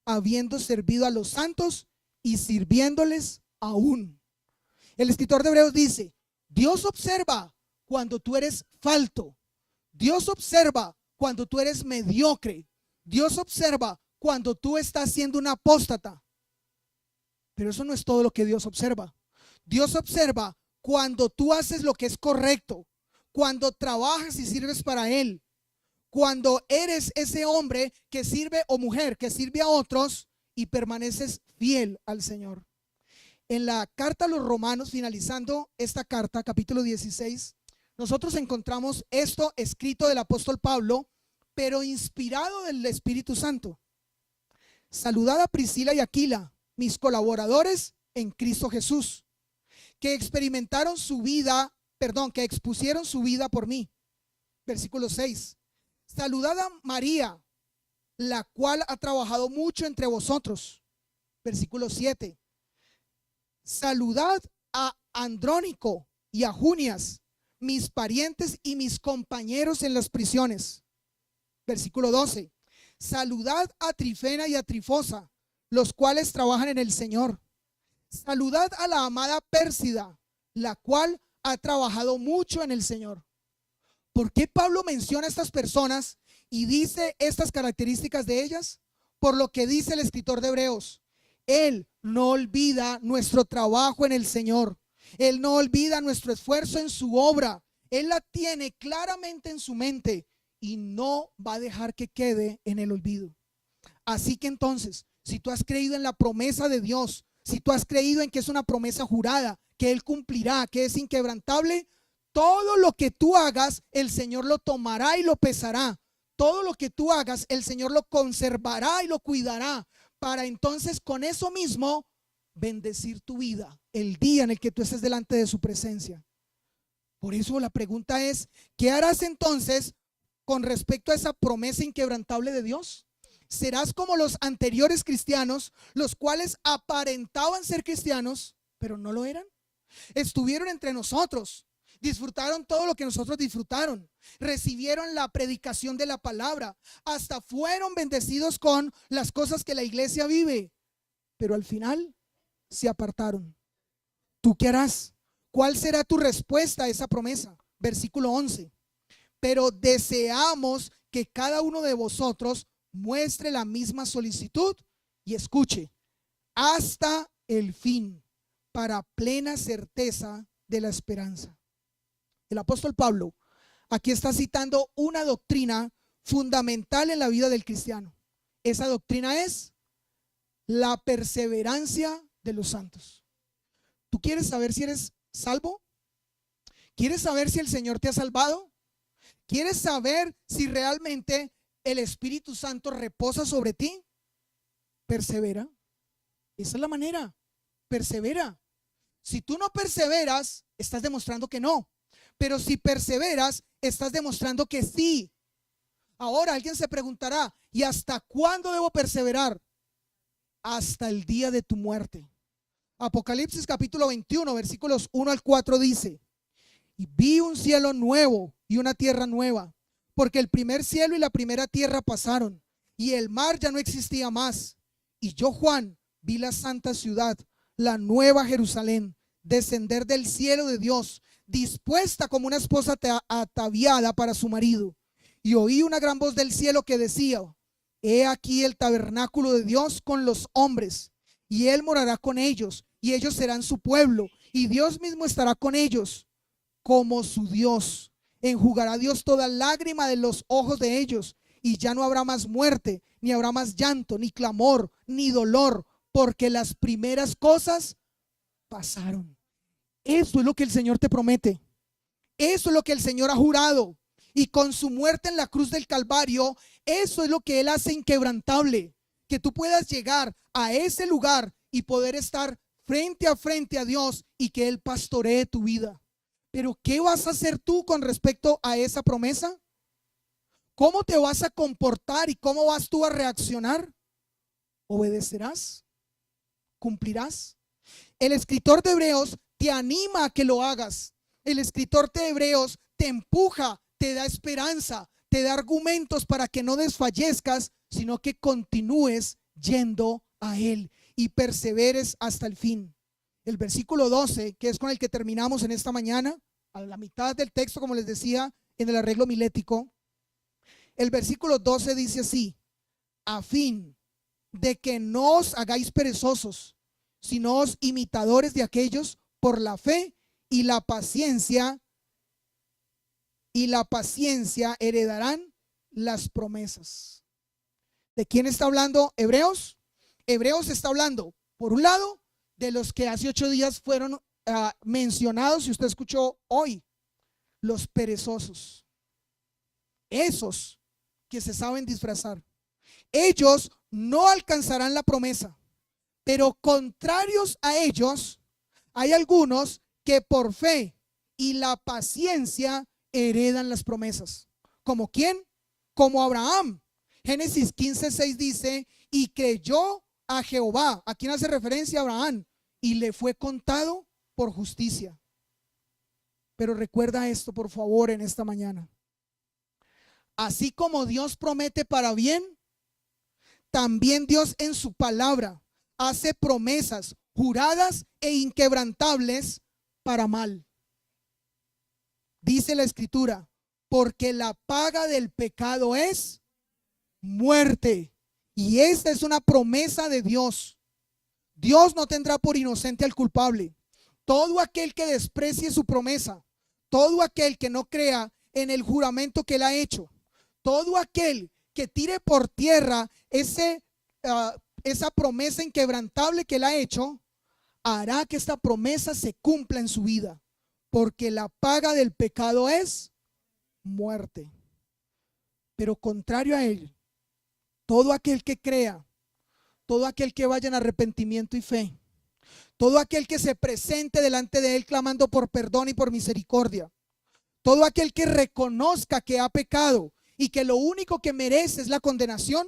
habiendo servido a los santos y sirviéndoles aún. El escritor de Hebreos dice, Dios observa cuando tú eres falto. Dios observa cuando tú eres mediocre. Dios observa cuando tú estás siendo un apóstata. Pero eso no es todo lo que Dios observa. Dios observa cuando tú haces lo que es correcto, cuando trabajas y sirves para Él, cuando eres ese hombre que sirve o mujer que sirve a otros y permaneces fiel al Señor. En la carta a los Romanos, finalizando esta carta, capítulo 16, nosotros encontramos esto escrito del apóstol Pablo, pero inspirado del Espíritu Santo. Saludad a Priscila y Aquila, mis colaboradores en Cristo Jesús, que experimentaron su vida, que expusieron su vida por mí. Versículo 6. Saludad a María, la cual ha trabajado mucho entre vosotros. Versículo 7. Saludad a Andrónico y a Junias, mis parientes y mis compañeros en las prisiones. Versículo 12. Saludad a Trifena y a Trifosa, los cuales trabajan en el Señor. Saludad a la amada Pérsida, la cual ha trabajado mucho en el Señor. ¿Por qué Pablo menciona a estas personas y dice estas características de ellas? Por lo que dice el escritor de Hebreos. Él no olvida nuestro trabajo en el Señor. Él no olvida nuestro esfuerzo en su obra. Él la tiene claramente en su mente y no va a dejar que quede en el olvido. Así que entonces, si tú has creído en la promesa de Dios, si tú has creído en que es una promesa jurada, que Él cumplirá, que es inquebrantable, todo lo que tú hagas, el Señor lo tomará y lo pesará. Todo lo que tú hagas, el Señor lo conservará y lo cuidará, para entonces con eso mismo bendecir tu vida el día en el que tú estés delante de su presencia. Por eso la pregunta es, ¿qué harás entonces con respecto a esa promesa inquebrantable de Dios? ¿Serás como los anteriores cristianos, los cuales aparentaban ser cristianos, pero no lo eran? Estuvieron entre nosotros, disfrutaron todo lo que nosotros disfrutaron, recibieron la predicación de la palabra, hasta fueron bendecidos con las cosas que la iglesia vive, pero al final se apartaron. ¿Tú qué harás? ¿Cuál será tu respuesta a esa promesa? Versículo 11. Pero deseamos que cada uno de vosotros muestre la misma solicitud y escuche hasta el fin, para plena certeza de la esperanza. El apóstol Pablo aquí está citando una doctrina fundamental en la vida del cristiano. Esa doctrina es la perseverancia de los santos. ¿Tú quieres saber si eres salvo? ¿Quieres saber si el Señor te ha salvado? ¿Quieres saber si realmente el Espíritu Santo reposa sobre ti? persevera. Esa es la manera, persevera. Si tú no perseveras, estás demostrando que no. Pero si perseveras, estás demostrando que sí. Ahora alguien se preguntará, ¿y hasta cuándo debo perseverar? Hasta el día de tu muerte. Apocalipsis capítulo 21, versículos 1 al 4 dice: y vi un cielo nuevo y una tierra nueva, porque el primer cielo y la primera tierra pasaron, y el mar ya no existía más. Y yo, Juan, vi la santa ciudad, la nueva Jerusalén, descender del cielo de Dios, dispuesta como una esposa ataviada para su marido. Y oí una gran voz del cielo que decía: he aquí el tabernáculo de Dios con los hombres, y él morará con ellos, y ellos serán su pueblo, y Dios mismo estará con ellos como su Dios. Enjugará Dios toda lágrima de los ojos de ellos, y ya no habrá más muerte, ni habrá más llanto, ni clamor, ni dolor, porque las primeras cosas pasaron. Eso es lo que el Señor te promete. Eso es lo que el Señor ha jurado. Y con su muerte en la cruz del Calvario, eso es lo que Él hace inquebrantable. Que tú puedas llegar a ese lugar y poder estar frente a Dios, y que Él pastoree tu vida. Pero ¿qué vas a hacer tú con respecto a esa promesa? ¿Cómo te vas a comportar y cómo vas tú a reaccionar? ¿Obedecerás? ¿Cumplirás? El escritor de Hebreos te anima a que lo hagas. El escritor de Hebreos te empuja, te da esperanza, te da argumentos para que no desfallezcas, sino que continúes yendo a Él y perseveres hasta el fin. El versículo 12, que es con el que terminamos en esta mañana, a la mitad del texto, como les decía, en el arreglo milético, el versículo 12 dice así: a fin de que no os hagáis perezosos, sino os imitadores de aquellos por la fe y la paciencia heredarán las promesas. ¿De quién está hablando Hebreos? Hebreos está hablando, por un lado, de los que hace 8 días fueron mencionados, si usted escuchó hoy, los perezosos, esos que se saben disfrazar. Ellos no alcanzarán la promesa, pero contrarios a ellos hay algunos que por fe y la paciencia heredan las promesas. ¿Como quién? Como Abraham. Génesis 15:6 dice: y creyó a Jehová. ¿A quién hace referencia? A Abraham. Y le fue contado por justicia. Pero recuerda esto, por favor, en esta mañana. Así como Dios promete para bien, también Dios en su palabra hace promesas juradas e inquebrantables para mal. Dice la escritura: porque la paga del pecado es muerte. Y esta es una promesa de Dios. Dios no tendrá por inocente al culpable. Todo aquel que desprecie su promesa, todo aquel que no crea en el juramento que él ha hecho, todo aquel que tire por tierra esa promesa inquebrantable que él ha hecho, hará que esta promesa se cumpla en su vida. Porque la paga del pecado es muerte. Pero contrario a él, todo aquel que crea, todo aquel que vaya en arrepentimiento y fe, todo aquel que se presente delante de él clamando por perdón y por misericordia, todo aquel que reconozca que ha pecado y que lo único que merece es la condenación,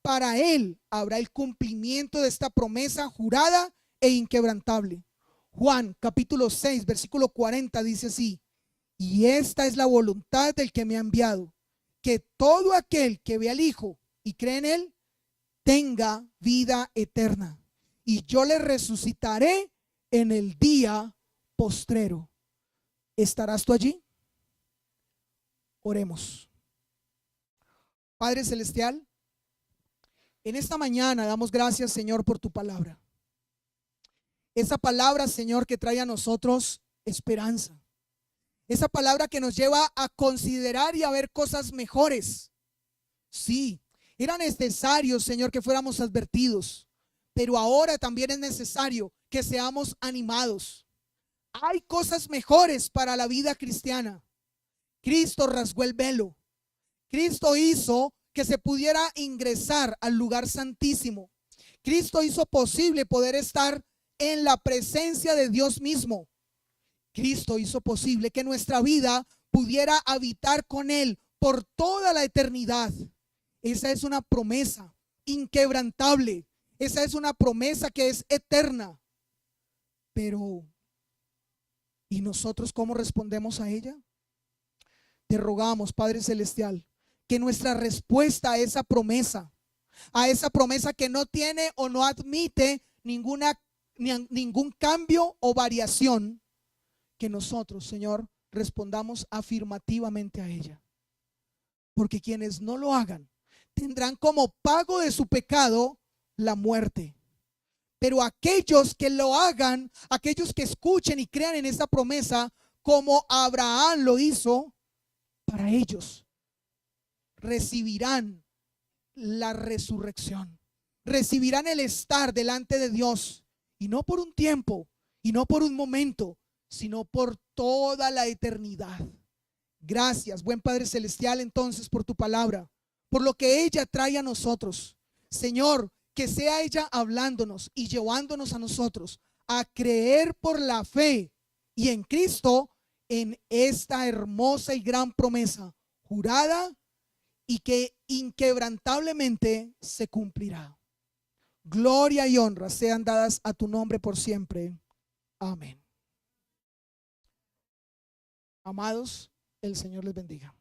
para él habrá el cumplimiento de esta promesa jurada e inquebrantable. Juan capítulo 6 versículo 40 dice así: y esta es la voluntad del que me ha enviado, que todo aquel que ve al Hijo y cree en él tenga vida eterna, y yo le resucitaré en el día postrero. ¿Estarás tú allí? Oremos. Padre celestial, en esta mañana damos gracias, Señor, por tu palabra. Esa palabra, Señor, que trae a nosotros esperanza. Esa palabra que nos lleva a considerar y a ver cosas mejores. Sí, era necesario, Señor, que fuéramos advertidos, pero ahora también es necesario que seamos animados. Hay cosas mejores para la vida cristiana. Cristo rasgó el velo. Cristo hizo que se pudiera ingresar al lugar santísimo. Cristo hizo posible poder estar en la presencia de Dios mismo. Cristo hizo posible que nuestra vida pudiera habitar con Él por toda la eternidad. Esa es una promesa inquebrantable. Esa es una promesa que es eterna. Pero, ¿y nosotros cómo respondemos a ella? Te rogamos, Padre Celestial, que nuestra respuesta a esa promesa que no tiene o no admite ningún cambio o variación, que nosotros, Señor, respondamos afirmativamente a ella. Porque quienes no lo hagan tendrán como pago de su pecado la muerte. Pero aquellos que lo hagan, aquellos que escuchen y crean en esa promesa, como Abraham lo hizo, para ellos recibirán la resurrección, recibirán el estar delante de Dios, y no por un tiempo, y no por un momento, sino por toda la eternidad. Gracias, buen Padre Celestial, entonces, por tu palabra, por lo que ella trae a nosotros. Señor, que sea ella hablándonos y llevándonos a nosotros a creer por la fe y en Cristo, en esta hermosa y gran promesa jurada y que inquebrantablemente se cumplirá. Gloria y honra sean dadas a tu nombre por siempre. Amén. Amados, el Señor les bendiga.